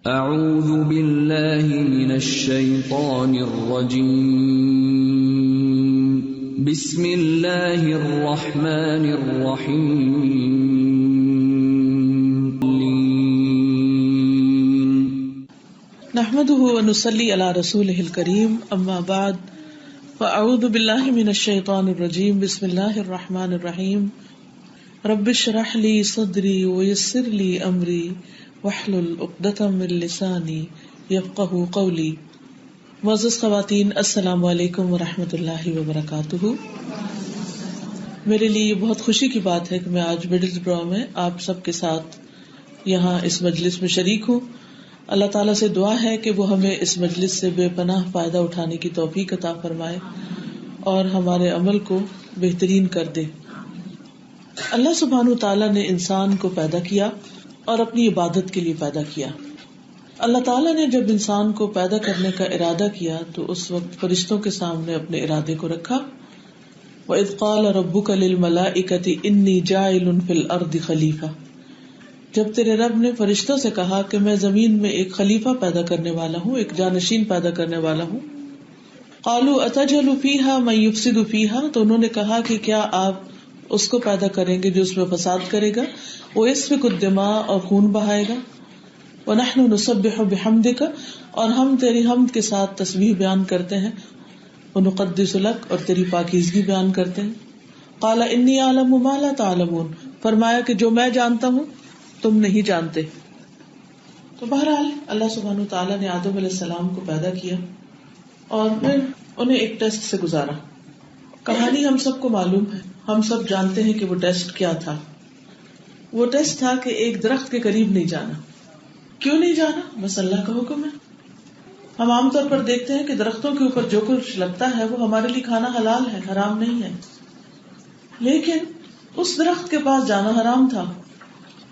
اعوذ باللہ من الشیطان الرجیم بسم اللہ الرحمن الرحیم نحمده ونصلی علی رسولہ الکریم اما بعد فاعوذ باللہ من الشیطان الرجیم بسم اللہ الرحمن الرحیم رب اشرح لی صدری ویسر لی امری واحلل عقدۃ من لسانی یفقہوا قولی. معزز خواتین، السلام علیکم ورحمۃ اللہ وبرکاتہ. میرے لیے یہ بہت خوشی کی بات ہے کہ میں آج مڈلز برو میں آپ سب کے ساتھ یہاں اس مجلس میں شریک ہوں. اللہ تعالیٰ سے دعا ہے کہ وہ ہمیں اس مجلس سے بے پناہ فائدہ اٹھانے کی توفیق عطا فرمائے اور ہمارے عمل کو بہترین کر دے. اللہ سبحانہ تعالیٰ نے انسان کو پیدا کیا اور اپنی عبادت کے لیے پیدا کیا. اللہ تعالیٰ نے جب انسان کو پیدا کرنے کا ارادہ کیا تو اس وقت فرشتوں کے سامنے اپنے ارادے کو رکھا. وَإِذْ قَالَ رَبُّكَ لِلْمَلَائِكَةِ إِنِّي جَاعِلٌ فِي الْأَرْضِ خَلِيفَةً. جب تیرے رب نے فرشتوں سے کہا کہ میں زمین میں ایک خلیفہ پیدا کرنے والا ہوں، ایک جانشین پیدا کرنے والا ہوں. قَالُوا أَتَجْعَلُ فِيهَا مَن يُفْسِدُ فِيهَا. تو انہوں نے کہا کہ کیا آپ اس کو پیدا کریں گے جو اس میں فساد کرے گا، وَيَسْفِكُ الدِّمَاءَ اور خون بہائے گا، وَنَحْنُ نُسَبِّحُ بِحَمْدِكَ اور ہم تیری حمد کے ساتھ تسبیح بیان کرتے ہیں، وَنُقَدِّسُ لَكَ اور تیری پاکیزگی بیان کرتے ہیں. قَالَ إِنِّي أَعْلَمُ مَا لَا تَعْلَمُونَ. فرمایا کہ جو میں جانتا ہوں تم نہیں جانتے. تو بہرحال اللہ سبحانہ تعالیٰ نے آدم علیہ السلام کو پیدا کیا اور پھر انہیں ایک ٹیسٹ سے گزارا. کہانی ہم سب کو معلوم ہے، ہم سب جانتے ہیں کہ وہ ٹیسٹ کیا تھا. وہ ٹیسٹ تھا کہ ایک درخت کے قریب نہیں جانا. کیوں نہیں جانا؟ بس اللہ کا حکم ہے. ہم عام طور پر دیکھتے ہیں کہ درختوں کے اوپر جو کچھ لگتا ہے وہ ہمارے لیے کھانا حلال ہے، حرام نہیں ہے، لیکن اس درخت کے پاس جانا حرام تھا.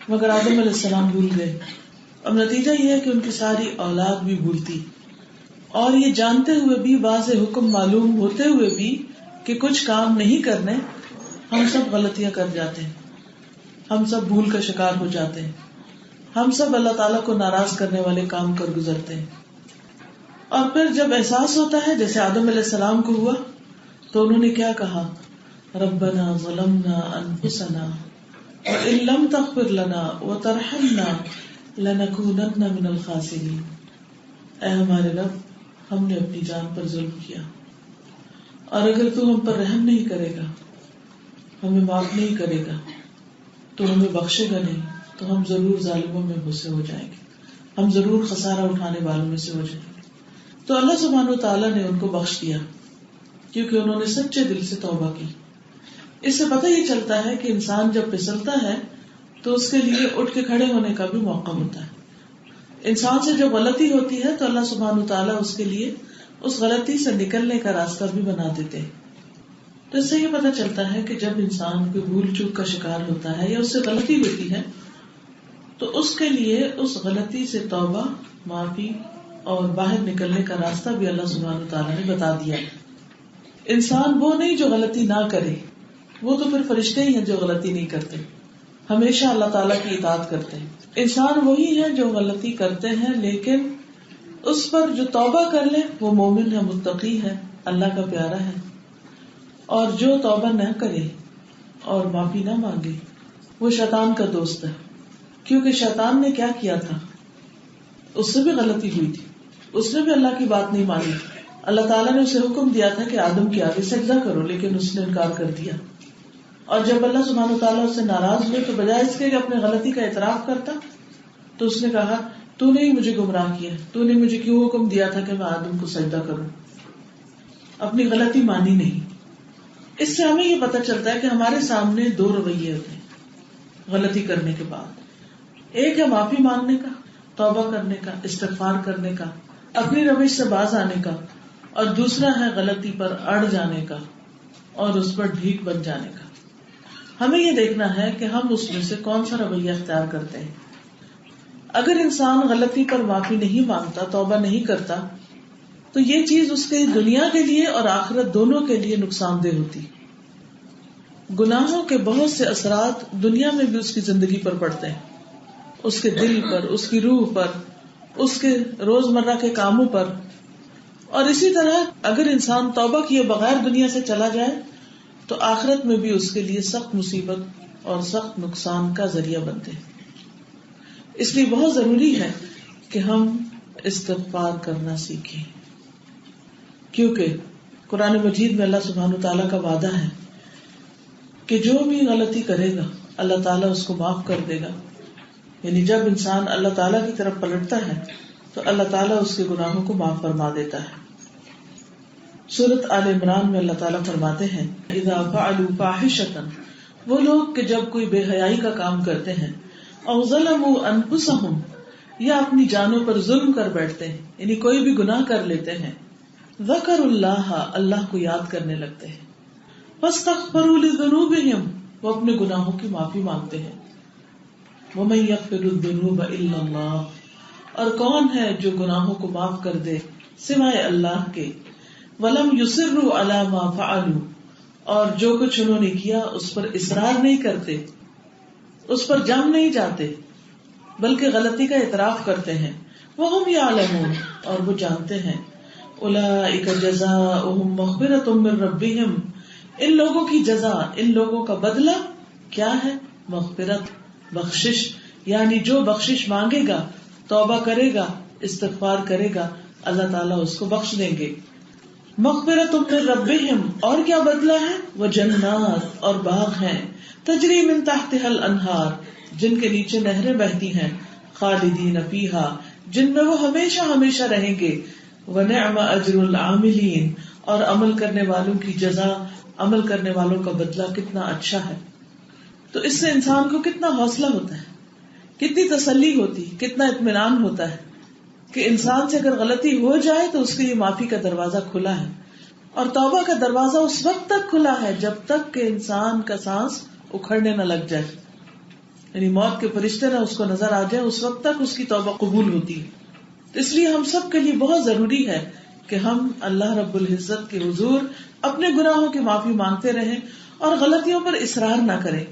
مگر آدم علیہ السلام بھول گئے. اب نتیجہ یہ ہے کہ ان کی ساری اولاد بھی بھولتی، اور یہ جانتے ہوئے بھی، واضح حکم معلوم ہوتے ہوئے بھی کہ کچھ کام نہیں کرنے، ہم سب غلطیاں کر جاتے ہیں، ہم سب بھول کا شکار ہو جاتے ہیں، ہم سب اللہ تعالیٰ کو ناراض کرنے والے کام کر گزرتے ہیں. اور پھر جب احساس ہوتا ہے جیسے آدم علیہ السلام کو ہوا تو انہوں نے کیا کہا؟ ربنا ظلمنا انفسنا وان لم تغفر لنا وترحمنا لنکونن من الخاسرین. اے ہمارے رب، ہم نے اپنی جان پر ظلم کیا، اور اگر تو ہم پر رحم نہیں کرے گا، ہمیں معاف نہیں کرے گا، تو ہمیں بخشے گا نہیں، تو ہم ضرور ظالموں میں سے ہو جائیں گے، ہم ضرور خسارہ اٹھانے والوں میں سے ہو جائیں گے. تو اللہ سبحانہ تعالیٰ نے ان کو بخش دیا کیونکہ انہوں نے سچے دل سے توبہ کی. اس سے پتہ یہ چلتا ہے کہ انسان جب پھسلتا ہے تو اس کے لیے اٹھ کے کھڑے ہونے کا بھی موقع ہوتا ہے. انسان سے جب غلطی ہوتی ہے تو اللہ سبحانہ تعالیٰ اس کے لیے اس غلطی سے نکلنے کا راستہ بھی بنا دیتے ہیں. تو اس سے یہ پتہ چلتا ہے کہ جب انسان کوئی بھول چوک کا شکار ہوتا ہے یا اس سے غلطی ہوتی ہے تو اس کے لیے اس غلطی سے توبہ، معافی اور باہر نکلنے کا راستہ بھی اللہ سبحانہ تعالیٰ نے بتا دیا. انسان وہ نہیں جو غلطی نہ کرے، وہ تو پھر فرشتے ہی ہیں جو غلطی نہیں کرتے، ہمیشہ اللہ تعالیٰ کی اطاعت کرتے ہیں. انسان وہی ہے جو غلطی کرتے ہیں لیکن اس پر جو توبہ کر لے وہ مومن ہے، متقی ہے، اللہ کا پیارا ہے. اور جو توبہ نہ کرے اور معافی نہ مانگے وہ شیطان کا دوست ہے. کیونکہ شیطان نے کیا کیا تھا؟ اس سے بھی غلطی ہوئی تھی، اس نے بھی اللہ کی بات نہیں مانی. اللہ تعالیٰ نے اسے حکم دیا تھا کہ آدم کے آگے سجدہ کرو، لیکن اس نے انکار کر دیا. اور جب اللہ سبحانہ تعالیٰ اس سے ناراض ہوئے تو بجائے اس کے کہ اپنے غلطی کا اعتراف کرتا تو اس نے کہا تو نے ہی مجھے گمراہ کیا، تو نے مجھے کیوں حکم دیا تھا کہ میں آدم کو سجدہ کروں. اپنی غلطی مانی نہیں. اس سے ہمیں یہ پتہ چلتا ہے کہ ہمارے سامنے دو رویے ہوتے ہیں غلطی کرنے کے بعد. ایک ہے معافی مانگنے کا، توبہ کرنے کا، استغفار کرنے کا، اپنی روش سے باز آنے کا، اور دوسرا ہے غلطی پر اڑ جانے کا اور اس پر ڈھیک بن جانے کا. ہمیں یہ دیکھنا ہے کہ ہم اس میں سے کون سا رویہ اختیار کرتے ہیں. اگر انسان غلطی پر معافی نہیں مانگتا، توبہ نہیں کرتا، تو یہ چیز اس کے دنیا کے لیے اور آخرت دونوں کے لیے نقصان دہ ہوتی. گناہوں کے بہت سے اثرات دنیا میں بھی اس کی زندگی پر پڑتے ہیں، اس کے دل پر، اس کی روح پر، اس کے روزمرہ کے کاموں پر. اور اسی طرح اگر انسان توبہ کیے بغیر دنیا سے چلا جائے تو آخرت میں بھی اس کے لیے سخت مصیبت اور سخت نقصان کا ذریعہ بنتے ہیں. اس لیے بہت ضروری ہے کہ ہم استغفار کرنا سیکھیں، کیونکہ قرآن مجید میں اللہ سبحانہ وتعالیٰ کا وعدہ ہے کہ جو بھی غلطی کرے گا اللہ تعالیٰ اس کو معاف کر دے گا. یعنی جب انسان اللہ تعالیٰ کی طرف پلٹتا ہے تو اللہ تعالیٰ اس کے گناہوں کو معاف فرما دیتا ہے. سورۃ آل عمران میں اللہ تعالیٰ فرماتے ہیں اذا فعلوا فاحشۃ، وہ لوگ کہ جب کوئی بے حیائی کا کام کرتے ہیں، او ظلموا انفسہم، یا اپنی جانوں پر ظلم کر بیٹھتے ہیں، یعنی کوئی بھی گناہ کر لیتے ہیں، ذکروا اللہ، اللہ کو یاد کرنے لگتے ہیں، فاستغفروا لذنوبہم، وہ اپنے گناہوں کی معافی مانگتے ہیں. ومن یغفر الذنوب الا اللہ، اور کون ہے جو گناہوں کو معاف کر دے سوائے اللہ کے. ولم یصروا علی ما فعلوا، اور جو کچھ انہوں نے کیا اس پر اصرار نہیں کرتے، اس پر جم نہیں جاتے، بلکہ غلطی کا اعتراف کرتے ہیں. وہم یعلمون، اور وہ جانتے ہیں. اولئک جزاؤہم مغفرۃ من ربہم، ان لوگوں کی جزا، ان لوگوں کا بدلہ کیا ہے؟ مغفرت، بخشش. یعنی جو بخشش مانگے گا، توبہ کرے گا، استغفار کرے گا، اللہ تعالیٰ اس کو بخش دیں گے. مغفرۃ من ربہم، اور کیا بدلہ ہے؟ وہ جنات، اور باغ ہیں، تجری من تحتها الانہار، جن کے نیچے نہریں بہتی ہیں، خالدین فیہا، جن میں وہ ہمیشہ ہمیشہ رہیں گے. ونعم اجر العاملین، اور عمل کرنے والوں کی جزا، عمل کرنے والوں کا بدلہ کتنا اچھا ہے. تو اس سے انسان کو کتنا حوصلہ ہوتا ہے، کتنی تسلی ہوتی، کتنا اطمینان ہوتا ہے کہ انسان سے اگر غلطی ہو جائے تو اس کے لیے معافی کا دروازہ کھلا ہے. اور توبہ کا دروازہ اس وقت تک کھلا ہے جب تک کہ انسان کا سانس اکھڑنے نہ لگ جائے، یعنی موت کے فرشتے نہ اس کو نظر آ جائے، اس وقت تک اس کی توبہ قبول ہوتی ہے. اس لیے ہم سب کے لیے بہت ضروری ہے کہ ہم اللہ رب العزت کے حضور اپنے گناہوں کی معافی مانگتے رہیں اور غلطیوں پر اصرار نہ کریں.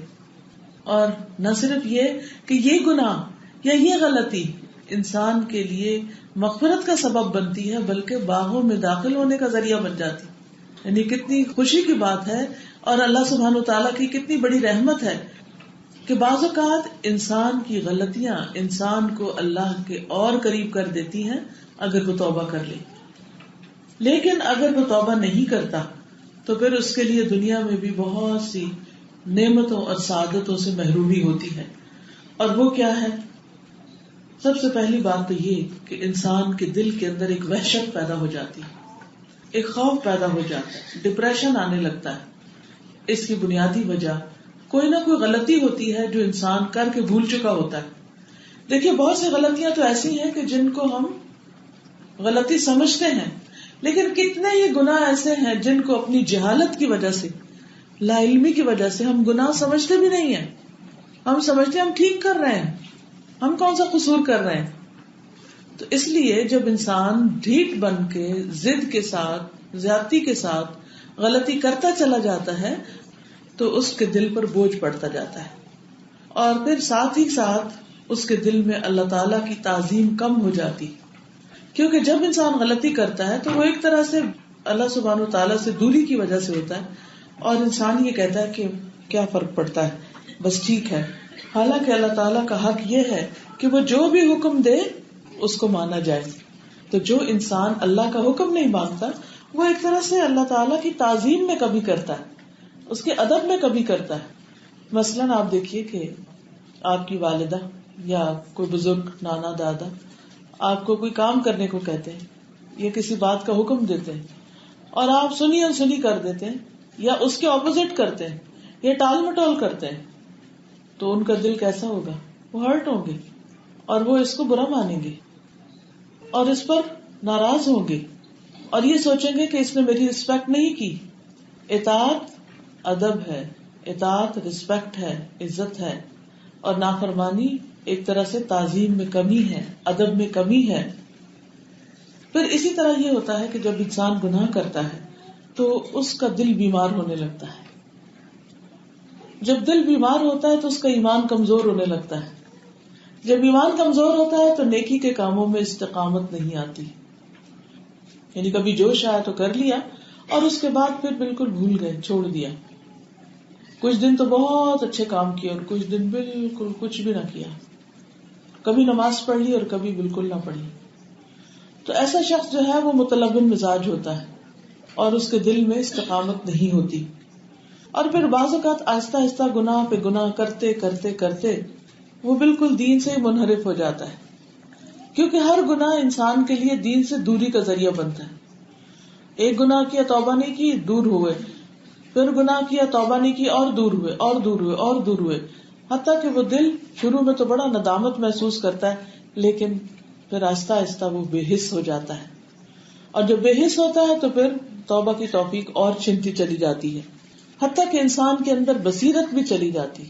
اور نہ صرف یہ کہ یہ گناہ یا یہ غلطی انسان کے لیے مغفرت کا سبب بنتی ہے، بلکہ باغوں میں داخل ہونے کا ذریعہ بن جاتی. یعنی کتنی خوشی کی بات ہے اور اللہ سبحانہ وتعالیٰ کی کتنی بڑی رحمت ہے کہ بعض اوقات انسان کی غلطیاں انسان کو اللہ کے اور قریب کر دیتی ہیں اگر وہ توبہ کر لے. لیکن اگر وہ توبہ نہیں کرتا تو پھر اس کے لیے دنیا میں بھی بہت سی نعمتوں اور سعادتوں سے محرومی ہوتی ہے. اور وہ کیا ہے؟ سب سے پہلی بات تو یہ کہ انسان کے دل کے اندر ایک وحشت پیدا ہو جاتی ہے، ایک خوف پیدا ہو جاتا ہے، ڈپریشن آنے لگتا ہے. اس کی بنیادی وجہ کوئی نہ کوئی غلطی ہوتی ہے جو انسان کر کے بھول چکا ہوتا ہے. دیکھیے بہت سی غلطیاں تو ایسی ہیں کہ جن کو ہم غلطی سمجھتے ہیں، لیکن کتنے ہی گناہ ایسے ہیں جن کو اپنی جہالت کی وجہ سے، لا علمی کی وجہ سے ہم گناہ سمجھتے بھی نہیں ہیں. ہم سمجھتے ہیں ہم ٹھیک کر رہے ہیں، ہم کون سا قصور کر رہے ہیں. تو اس لیے جب انسان ڈھیٹ بن کے ضد کے ساتھ، زیادتی کے ساتھ غلطی کرتا چلا جاتا ہے تو اس کے دل پر بوجھ پڑتا جاتا ہے، اور پھر ساتھ ہی ساتھ اس کے دل میں اللہ تعالیٰ کی تعظیم کم ہو جاتی. کیونکہ جب انسان غلطی کرتا ہے تو وہ ایک طرح سے اللہ سبحانہ وتعالیٰ سے دوری کی وجہ سے ہوتا ہے، اور انسان یہ کہتا ہے کہ کیا فرق پڑتا ہے، بس ٹھیک ہے. حالانکہ اللہ تعالیٰ کا حق یہ ہے کہ وہ جو بھی حکم دے اس کو مانا جائے. تو جو انسان اللہ کا حکم نہیں مانتا وہ ایک طرح سے اللہ تعالیٰ کی تعظیم میں کمی کرتا ہے، اس کے ادب میں کمی کرتا ہے. مثلاً آپ دیکھیے کہ آپ کی والدہ یا کوئی بزرگ، نانا دادا آپ کو کوئی کام کرنے کو کہتے ہیں یا کسی بات کا حکم دیتے ہیں اور آپ سنی انسنی کر دیتے ہیں یا اس کے اپوزٹ کرتے ہیں یا ٹال مٹول کرتے ہیں، تو ان کا دل کیسا ہوگا؟ وہ ہرٹ ہوں گے اور وہ اس کو برا مانیں گے اور اس پر ناراض ہوں گے اور یہ سوچیں گے کہ اس نے میری رسپیکٹ نہیں کی. اطاعت ادب ہے، اطاعت رسپیکٹ ہے، عزت ہے، اور نافرمانی ایک طرح سے تعظیم میں کمی ہے، ادب میں کمی ہے. پھر اسی طرح یہ ہوتا ہے کہ جب انسان گناہ کرتا ہے تو اس کا دل بیمار ہونے لگتا ہے. جب دل بیمار ہوتا ہے تو اس کا ایمان کمزور ہونے لگتا ہے. جب ایمان کمزور ہوتا ہے تو نیکی کے کاموں میں استقامت نہیں آتی، یعنی کبھی جوش آیا تو کر لیا اور اس کے بعد پھر بالکل بھول گئے، چھوڑ دیا. کچھ دن تو بہت اچھے کام کیے اور کچھ دن بالکل کچھ بھی نہ کیا، کبھی نماز پڑھ لی اور کبھی بالکل نہ پڑھی. تو ایسا شخص جو ہے وہ متلون مزاج ہوتا ہے اور اس کے دل میں استقامت نہیں ہوتی، اور پھر بعض اوقات آہستہ آہستہ گناہ پہ گناہ کرتے کرتے کرتے وہ بالکل دین سے منحرف ہو جاتا ہے، کیونکہ ہر گناہ انسان کے لیے دین سے دوری کا ذریعہ بنتا ہے. ایک گناہ کیا، توبہ نہیں کی، دور ہوئے، پھر گناہ کیا، توبہ نہیں کی، اور دور ہوئے اور دور ہوئے اور دور ہوئے، حتیٰ کہ وہ دل شروع میں تو بڑا ندامت محسوس کرتا ہے، لیکن پھر آہستہ آہستہ وہ بے حس ہو جاتا ہے، اور جب بے حس ہوتا ہے تو پھر توبہ کی توفیق اور چھنتی چلی جاتی ہے، حتیٰ کہ انسان کے اندر بصیرت بھی چلی جاتی.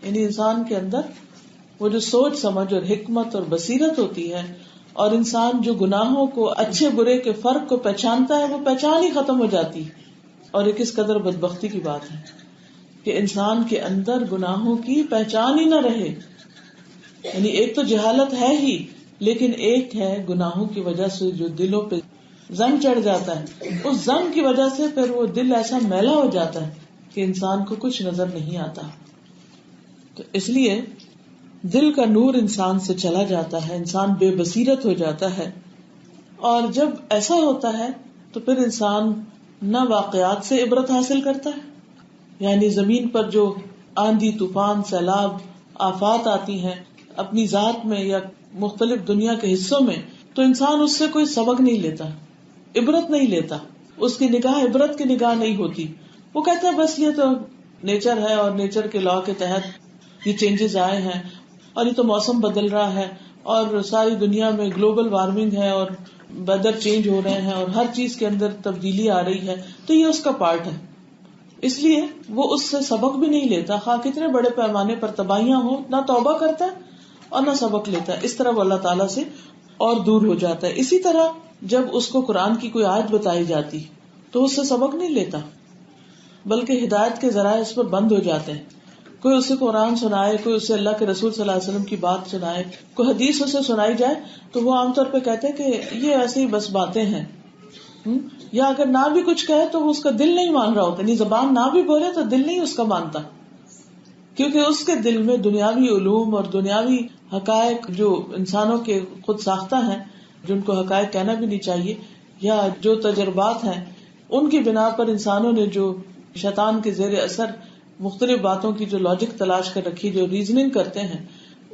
یعنی انسان کے اندر وہ جو سوچ سمجھ اور حکمت اور بصیرت ہوتی ہے، اور انسان جو گناہوں کو، اچھے برے کے فرق کو پہچانتا ہے، وہ پہچان ہی ختم ہو جاتی. اور یہ کس قدر بدبختی کی بات ہے کہ انسان کے اندر گناہوں کی پہچان ہی نہ رہے. یعنی ایک تو جہالت ہے ہی، لیکن ایک ہے گناہوں کی وجہ سے جو دلوں پہ زنگ چڑھ جاتا ہے، اس زنگ کی وجہ سے پھر وہ دل ایسا میلا ہو جاتا ہے کہ انسان کو کچھ نظر نہیں آتا. تو اس لیے دل کا نور انسان سے چلا جاتا ہے، انسان بے بصیرت ہو جاتا ہے. اور جب ایسا ہوتا ہے تو پھر انسان نہ واقعات سے عبرت حاصل کرتا ہے، یعنی زمین پر جو آندھی، طوفان، سیلاب، آفات آتی ہیں اپنی ذات میں یا مختلف دنیا کے حصوں میں، تو انسان اس سے کوئی سبق نہیں لیتا، عبرت نہیں لیتا، اس کی نگاہ عبرت کی نگاہ نہیں ہوتی. وہ کہتا ہے بس یہ تو نیچر ہے اور نیچر کے لا کے تحت یہ چینجز آئے ہیں، اور یہ تو موسم بدل رہا ہے، اور ساری دنیا میں گلوبل وارمنگ ہے اور ویدر چینج ہو رہے ہیں اور ہر چیز کے اندر تبدیلی آ رہی ہے، تو یہ اس کا پارٹ ہے. اس لیے وہ اس سے سبق بھی نہیں لیتا، خواہ کتنے بڑے پیمانے پر تباہیاں ہوں، نہ توبہ کرتا ہے اور نہ سبق لیتا ہے. اس طرح وہ اللہ تعالیٰ سے اور دور ہو جاتا ہے. اسی طرح جب اس کو قرآن کی کوئی آیت بتائی جاتی تو اس سے سبق نہیں لیتا، بلکہ ہدایت کے ذرائع اس پر بند ہو جاتے ہیں. کوئی اسے قرآن سنائے، کوئی اسے اللہ کے رسول صلی اللہ علیہ وسلم کی بات سنائے، کوئی حدیث اسے سنائی جائے تو وہ عام طور پہ کہتے ہیں کہ یہ ایسے ہی بس باتیں ہیں، یا اگر نہ بھی کچھ کہے تو وہ اس کا دل نہیں مان رہا ہوتا، یعنی زبان نہ بھی بولے تو دل نہیں اس کا مانتا، کیونکہ اس کے دل میں دنیاوی علوم اور دنیاوی حقائق جو انسانوں کے خود ساختہ ہیں، جن کو حقائق کہنا بھی نہیں چاہیے، یا جو تجربات ہیں ان کی بنا پر انسانوں نے جو شیطان کے زیر اثر مختلف باتوں کی جو لاجک تلاش کر رکھی، جو ریزننگ کرتے ہیں،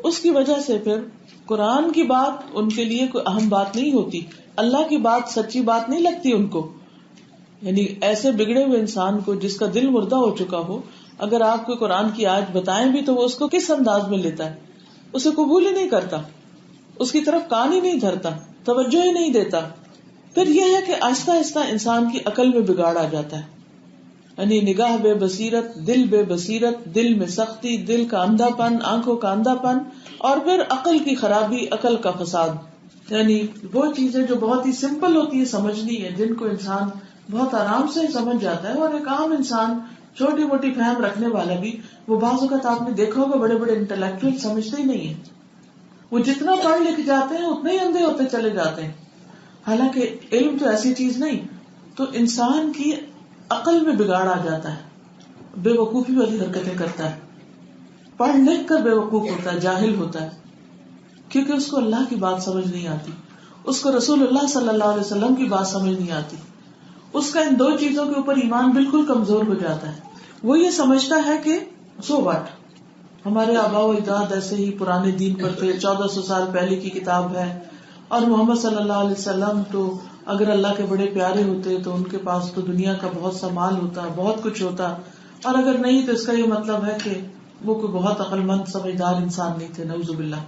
اس کی وجہ سے پھر قرآن کی بات ان کے لیے کوئی اہم بات نہیں ہوتی، اللہ کی بات سچی بات نہیں لگتی ان کو. یعنی ایسے بگڑے ہوئے انسان کو جس کا دل مردہ ہو چکا ہو، اگر آپ کو قرآن کی آیت بتائیں بھی تو وہ اس کو کس انداز میں لیتا ہے، اسے قبول ہی نہیں کرتا، اس کی طرف کان ہی نہیں دھرتا، توجہ ہی نہیں دیتا. پھر یہ ہے کہ آہستہ آہستہ انسان کی عقل میں بگاڑ آ جاتا ہے، یعنی نگاہ بے بصیرت، دل بے بصیرت، دل میں سختی، دل کا اندھا پن، آنکھوں کا اندھا پن، اور پھر عقل کی خرابی، عقل کا فساد. یعنی وہ چیزیں جو بہت ہی سمپل ہوتی ہے سمجھنی ہے، جن کو انسان بہت آرام سے سمجھ جاتا ہے، اور ایک عام انسان چھوٹی موٹی فہم رکھنے والا بھی، وہ بعض اوقات آپ نے دیکھا ہوگا بڑے بڑے انٹلیکچوئل سمجھتے ہی نہیں ہیں، وہ جتنا پڑھ لکھ جاتے ہیں اتنے ہی اندھے ہوتے چلے جاتے ہیں. حالانکہ علم تو ایسی چیز نہیں. تو انسان کی عقل میں بگاڑ آ جاتا ہے، بے وقوفی والی حرکتیں کرتا ہے، پڑھ لکھ کر بے وقوف ہوتا ہے، جاہل ہوتا ہے، کیونکہ اس کو اللہ کی بات سمجھ نہیں آتی، اس کو رسول اللہ صلی اللہ علیہ وسلم کی بات سمجھ نہیں آتی. اس کا ان دو چیزوں کے اوپر ایمان بالکل کمزور ہو جاتا ہے. وہ یہ سمجھتا ہے کہ سو واٹ، ہمارے آباء و اجداد ایسے ہی پرانے دین پر تھے، 1400 سال پہلے کی کتاب ہے، اور محمد صلی اللہ علیہ وسلم تو اگر اللہ کے بڑے پیارے ہوتے تو ان کے پاس تو دنیا کا بہت سا مال ہوتا، بہت کچھ ہوتا، اور اگر نہیں تو اس کا یہ مطلب ہے کہ وہ کوئی بہت عقل مند سمجھدار انسان نہیں تھے، نعوذ باللہ.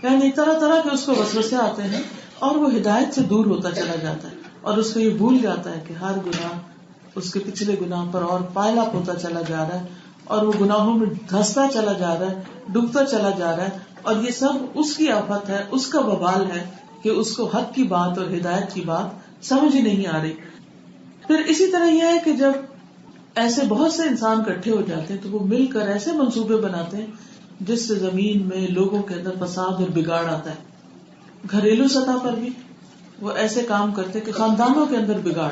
یعنی طرح طرح کے اس کو وسوسے آتے ہیں اور وہ ہدایت سے دور ہوتا چلا جاتا ہے، اور اس کو یہ بھول جاتا ہے کہ ہر گناہ اس کے پچھلے گناہ پر اور پائل اپ ہوتا چلا جا رہا ہے، اور وہ گناہوں میں دھستا چلا جا رہا ہے، ڈوبتا چلا جا رہا ہے، اور یہ سب اس کی آفت ہے، اس کا وبال ہے کہ اس کو حق کی بات اور ہدایت کی بات سمجھ ہی نہیں آ رہی. پھر اسی طرح یہ ہے کہ جب ایسے بہت سے انسان اکٹھے ہو جاتے ہیں تو وہ مل کر ایسے منصوبے بناتے ہیں جس سے زمین میں لوگوں کے اندر فساد اور بگاڑ آتا ہے. گھریلو سطح پر بھی وہ ایسے کام کرتے کہ خاندانوں کے اندر بگاڑ،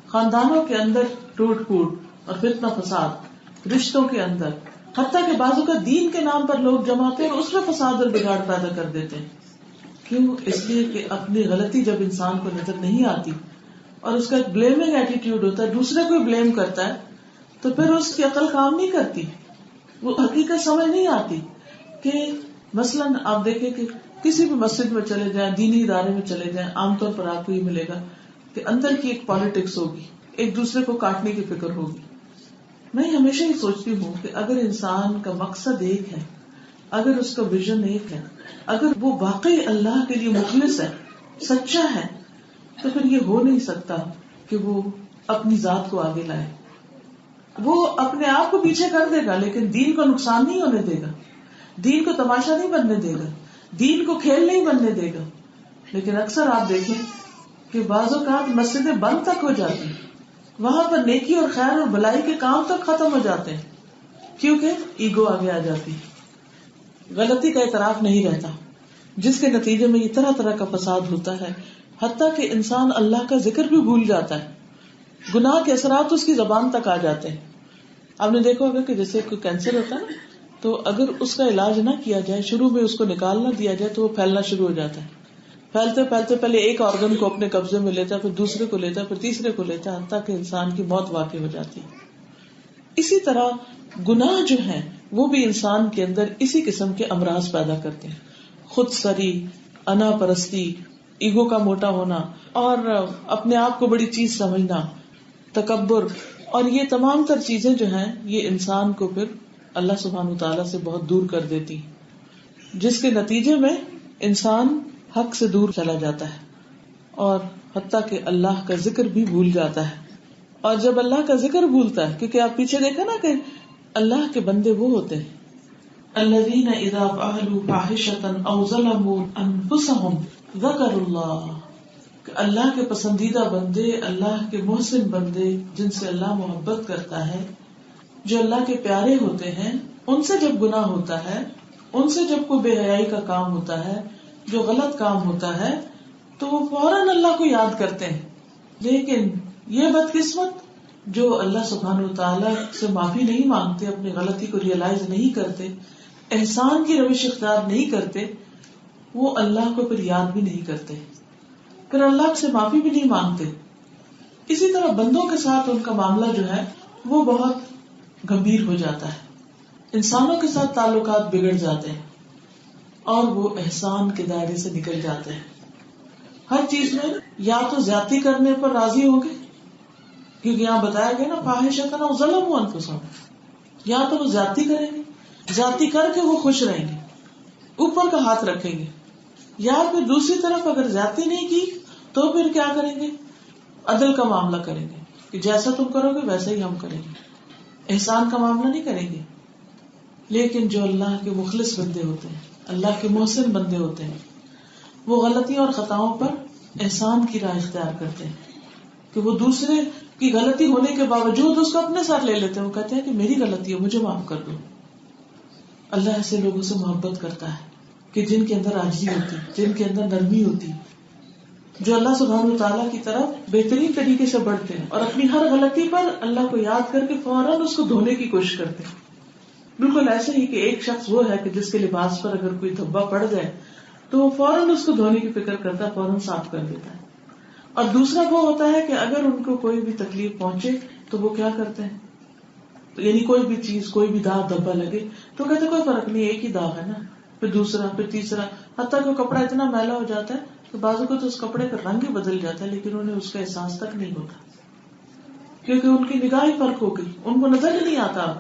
خاندانوں کے اندر ٹوٹ پھوٹ اور فتنہ فساد، رشتوں کے اندر، حتیٰ کہ بعضوں کا دین کے نام پر لوگ جمع ہوتے ہیں اور اس میں فساد اور بگاڑ پیدا کر دیتے ہیں. کیوں؟ اس لیے کہ اپنی غلطی جب انسان کو نظر نہیں آتی اور اس کا ایک بلیمنگ ایٹیٹیوڈ ہوتا ہے، دوسرے کو بلیم کرتا ہے، تو پھر اس کی عقل کام نہیں کرتی، وہ حقیقت سمجھ نہیں آتی. کہ مثلاً آپ دیکھیں کہ کسی بھی مسجد میں چلے جائیں، دینی ادارے میں چلے جائیں، عام طور پر آپ کو یہ ملے گا کہ اندر کی ایک پالیٹکس ہوگی، ایک دوسرے کو کاٹنے کی فکر ہوگی. میں ہمیشہ یہ سوچتی ہوں کہ اگر انسان کا مقصد ایک ہے، اگر اس کا ویژن ایک ہے، اگر وہ واقعی اللہ کے لیے مخلص ہے، سچا ہے، تو پھر یہ ہو نہیں سکتا کہ وہ اپنی ذات کو آگے لائے. وہ اپنے آپ کو پیچھے کر دے گا لیکن دین کو نقصان نہیں ہونے دے گا، دین کو تماشا نہیں بننے دے گا، دین کو کھیل نہیں بننے دے گا. لیکن اکثر آپ دیکھیں کہ بعض اوقات مسجدیں بند تک ہو جاتی ہیں، وہاں پر نیکی اور خیر اور بلائی کے کام تک ختم ہو جاتے ہیں، کیونکہ ایگو آگے آ جاتی، غلطی کا اعتراف نہیں رہتا، جس کے نتیجے میں یہ طرح طرح کا فساد ہوتا ہے. حتیٰ کہ انسان اللہ کا ذکر بھی بھول جاتا ہے، گناہ کے اثرات اس کی زبان تک آ جاتے ہیں. آپ نے دیکھا ہوگا کہ جیسے کوئی کینسر ہوتا ہے نا، تو اگر اس کا علاج نہ کیا جائے، شروع میں اس کو نکال نہ دیا جائے، تو وہ پھیلنا شروع ہو جاتا ہے. پھیلتے پھیلتے پہلے ایک آرگن کو اپنے قبضے میں لیتا ہے، پھر دوسرے کو لیتا ہے، پھر تیسرے کو لیتا ہے، حتیٰ کہ انسان کی موت واقع ہو جاتی ہے. اسی طرح گناہ جو ہیں وہ بھی انسان کے اندر اسی قسم کے امراض پیدا کرتے ہیں. خود سری، انا پرستی، ایگو کا موٹا ہونا اور اپنے آپ کو بڑی چیز سمجھنا، تکبر، اور یہ تمام تر چیزیں جو ہیں یہ انسان کو پھر اللہ سبحانہ وتعالیٰ سے بہت دور کر دیتی، جس کے نتیجے میں انسان حق سے دور چلا جاتا ہے اور حتیٰ کہ اللہ کا ذکر بھی بھول جاتا ہے. اور جب اللہ کا ذکر بھولتا ہے، کیونکہ آپ پیچھے دیکھا نا کہ اللہ کے بندے وہ ہوتے ہیں الذین اذا فعلوا فاحشۃ او ظلموا انفسهم ذکروا اللہ، کہ اللہ کے پسندیدہ بندے، اللہ کے محسن بندے جن سے اللہ محبت کرتا ہے، جو اللہ کے پیارے ہوتے ہیں، ان سے جب گناہ ہوتا ہے، ان سے جب کوئی بے حیائی کا کام ہوتا ہے، جو غلط کام ہوتا ہے، تو وہ فوراً اللہ کو یاد کرتے ہیں. لیکن یہ بدقسمت جو اللہ سبحانہ وتعالیٰ سے معافی نہیں مانگتے، اپنی غلطی کو ریئلائز نہیں کرتے، احسان کی روش اختیار نہیں کرتے، وہ اللہ کو پھر یاد بھی نہیں کرتے، پھر اللہ سے معافی بھی نہیں مانگتے. اسی طرح بندوں کے ساتھ ان کا معاملہ جو ہے وہ بہت گمبھیر ہو جاتا ہے، انسانوں کے ساتھ تعلقات بگڑ جاتے ہیں اور وہ احسان کے دائرے سے نکل جاتے ہیں. ہر چیز میں یا تو زیادتی کرنے پر راضی ہوں گے، کیونکہ یہاں بتایا گیا نا فاحشۃ او ظلموا انفسہم، یا تو وہ زیادتی کریں گے، زیادتی کر کے وہ خوش رہیں گے، اوپر کا ہاتھ رکھیں گے، یا پھر دوسری طرف اگر زیادتی نہیں کی تو پھر کیا کریں گے، عدل کا معاملہ کریں گے کہ جیسا تم کرو گے ویسا ہی ہم کریں گے، احسان کا معاملہ نہیں کریں گے. لیکن جو اللہ کے مخلص بندے ہوتے ہیں، اللہ کے محسن بندے ہوتے ہیں، وہ غلطیوں اور خطاؤں پر احسان کی راہ اختیار کرتے ہیں کہ وہ دوسرے کی غلطی ہونے کے باوجود اس کو اپنے ساتھ لے لیتے ہیں. وہ کہتے ہیں کہ میری غلطی ہے، مجھے معاف کر دو. اللہ ایسے لوگوں سے محبت کرتا ہے کہ جن کے اندر عاجزی ہوتی، جن کے اندر نرمی ہوتی، جو اللہ سبحانہ وتعالیٰ کی طرف بہترین طریقے سے بڑھتے ہیں اور اپنی ہر غلطی پر اللہ کو یاد کر کے فوراً اس کو دھونے کی کوشش کرتے ہیں. بالکل ایسے ہی کہ ایک شخص وہ ہے کہ جس کے لباس پر اگر کوئی دھبا پڑ جائے تو وہ فوراً اس کو دھونے کی فکر کرتا ہے، فوراً صاف کر دیتا ہے. اور دوسرا وہ ہوتا ہے کہ اگر ان کو کوئی بھی تکلیف پہنچے تو وہ کیا کرتے ہیں، یعنی کوئی بھی چیز، کوئی بھی داغ دھبا لگے تو کہتے کوئی فرق نہیں، ایک ہی داغ ہے نا، پھر دوسرا، پھر تیسرا، حتیٰ کہ کپڑا اتنا میلا ہو جاتا ہے کہ بعضوں کو تو اس کپڑے کا رنگ ہی بدل جاتا ہے لیکن انہیں اس کا احساس تک نہیں ہوتا، کیونکہ ان کی نگاہ ہی فرق ہو گئی، ان کو نظر ہی نہیں آتا.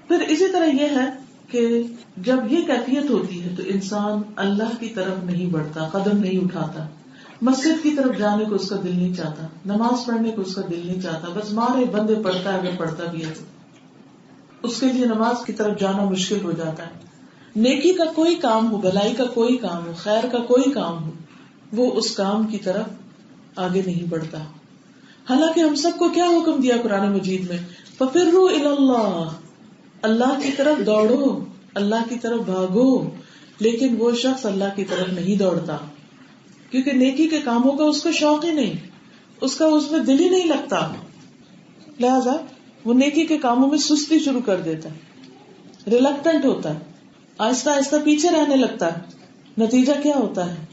پھر اسی طرح یہ ہے کہ جب یہ کیفیت ہوتی ہے تو انسان اللہ کی طرف نہیں بڑھتا، قدم نہیں اٹھاتا، مسجد کی طرف جانے کو اس کا دل نہیں چاہتا، نماز پڑھنے کو اس کا دل نہیں چاہتا، بس مارے بندے پڑھتا ہے، اگر پڑھتا بھی ہے تو اس کے لیے نماز کی طرف جانا مشکل ہو جاتا ہے. نیکی کا کوئی کام ہو، بھلائی کا کوئی کام ہو، خیر کا کوئی کام ہو، وہ اس کام کی طرف آگے نہیں بڑھتا. حالانکہ ہم سب کو کیا حکم دیا قرآن مجید میں، فَفِرُّوا إِلَى اللَّهِ، اللہ کی طرف دوڑو، اللہ کی طرف بھاگو، لیکن وہ شخص اللہ کی طرف نہیں دوڑتا، کیونکہ نیکی کے کاموں کا اس کو شوق ہی نہیں، اس کا اس میں دل ہی نہیں لگتا، لہذا وہ نیکی کے کاموں میں سستی شروع کر دیتا ہے، ریلکٹنٹ ہوتا ہے، آہستہ آہستہ پیچھے رہنے لگتا ہے۔ نتیجہ کیا ہوتا ہے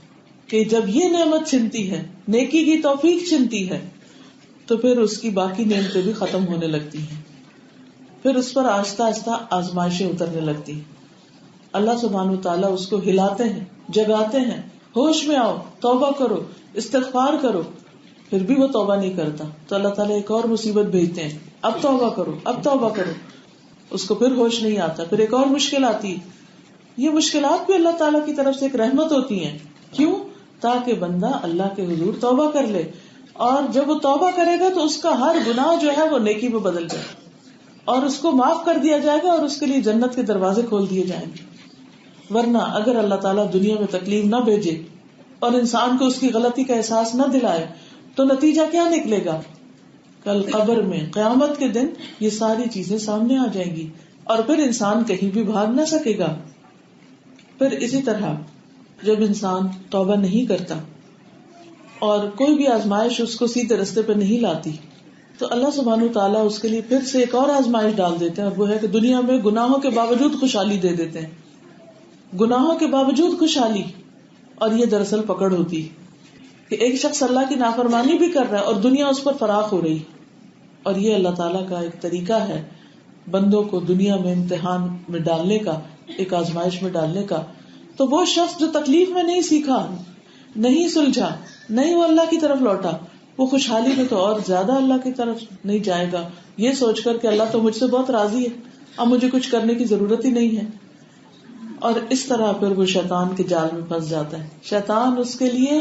کہ جب یہ نعمت چھنتی ہے، نیکی کی توفیق چھنتی ہے، تو پھر اس کی باقی نعمتیں بھی ختم ہونے لگتی ہیں، پھر اس پر آہستہ آہستہ آزمائشیں اترنے لگتی ہیں۔ اللہ سبحانہ وتعالیٰ اس کو ہلاتے ہیں، جگاتے ہیں، ہوش میں آؤ، توبہ کرو، استغفار کرو، پھر بھی وہ توبہ نہیں کرتا تو اللہ تعالیٰ ایک اور مصیبت بھیجتے ہیں، اب توبہ کرو، اب توبہ کرو، اس کو پھر ہوش نہیں آتا، پھر ایک اور مشکل آتی۔ یہ مشکلات بھی اللہ تعالیٰ کی طرف سے ایک رحمت ہوتی ہیں، کیوں؟ تاکہ بندہ اللہ کے حضور توبہ کر لے، اور جب وہ توبہ کرے گا تو اس کا ہر گناہ جو ہے وہ نیکی میں بدل جائے اور اس کو معاف کر دیا جائے گا اور اس کے لیے جنت کے دروازے کھول دیے جائیں گے۔ ورنہ اگر اللہ تعالیٰ دنیا میں تکلیف نہ بھیجے اور انسان کو اس کی غلطی کا احساس نہ دلائے تو نتیجہ کیا نکلے گا؟ کل قبر میں قیامت کے دن یہ ساری چیزیں سامنے آ جائیں گی اور پھر انسان کہیں بھی بھاگ نہ سکے گا۔ پھر اسی طرح جب انسان توبہ نہیں کرتا اور کوئی بھی آزمائش اس کو سیدھے رستے پہ نہیں لاتی تو اللہ سبحانہ وتعالیٰ اس کے لیے پھر سے ایک اور آزمائش ڈال دیتے ہیں، اور وہ ہے کہ دنیا میں گناہوں کے باوجود خوشحالی دے دیتے ہیں، گناہوں کے باوجود خوشحالی۔ اور یہ دراصل پکڑ ہوتی کہ ایک شخص اللہ کی نافرمانی بھی کر رہا ہے اور دنیا اس پر فراخ ہو رہی، اور یہ اللہ تعالیٰ کا ایک طریقہ ہے بندوں کو دنیا میں امتحان میں ڈالنے کا، ایک آزمائش میں ڈالنے کا۔ تو وہ شخص جو تکلیف میں نہیں سیکھا، نہیں سلجھا، نہیں وہ اللہ کی طرف لوٹا، وہ خوشحالی میں تو اور زیادہ اللہ کی طرف نہیں جائے گا، یہ سوچ کر کہ اللہ تو مجھ سے بہت راضی ہے، اب مجھے کچھ کرنے کی ضرورت ہی نہیں ہے۔ اور اس طرح پھر وہ شیطان کے جال میں پھنس جاتا ہے۔ شیطان اس کے لیے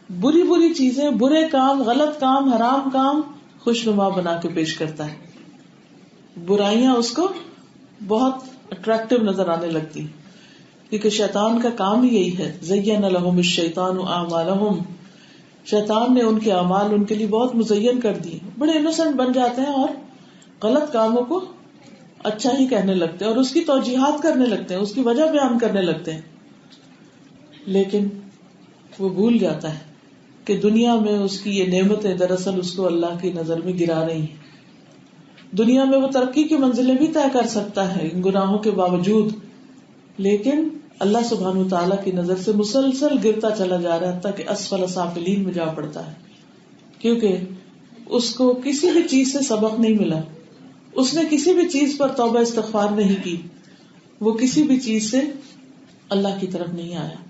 بری بری چیزیں، برے کام، غلط کام، حرام کام خوشنما بنا کے پیش کرتا ہے، برائیاں اس کو بہت اٹریکٹیو نظر آنے لگتی، کیونکہ شیطان کا کام ہی یہی ہے، زین لہم الشیطان اعمالہم، شیطان نے ان کے اعمال ان کے لیے بہت مزین کر دیے، بڑے انوسنٹ بن جاتے ہیں اور غلط کاموں کو اچھا ہی کہنے لگتے ہیں اور اس کی توجیحات کرنے لگتے ہیں، اس کی وجہ بیان کرنے لگتے ہیں، لیکن وہ بھول جاتا ہے کہ دنیا میں اس کی یہ نعمتیں دراصل اس کو اللہ کی نظر میں گرا رہی ہیں۔ دنیا میں وہ ترقی کی منزلیں بھی طے کر سکتا ہے ان گناہوں کے باوجود، لیکن اللہ سبحانہ وتعالیٰ کی نظر سے مسلسل گرتا چلا جا رہا ہے حتیٰ کہ اسفل سافلین میں جا پڑتا ہے، کیونکہ اس کو کسی بھی چیز سے سبق نہیں ملا، اس نے کسی بھی چیز پر توبہ استغفار نہیں کی، وہ کسی بھی چیز سے اللہ کی طرف نہیں آیا،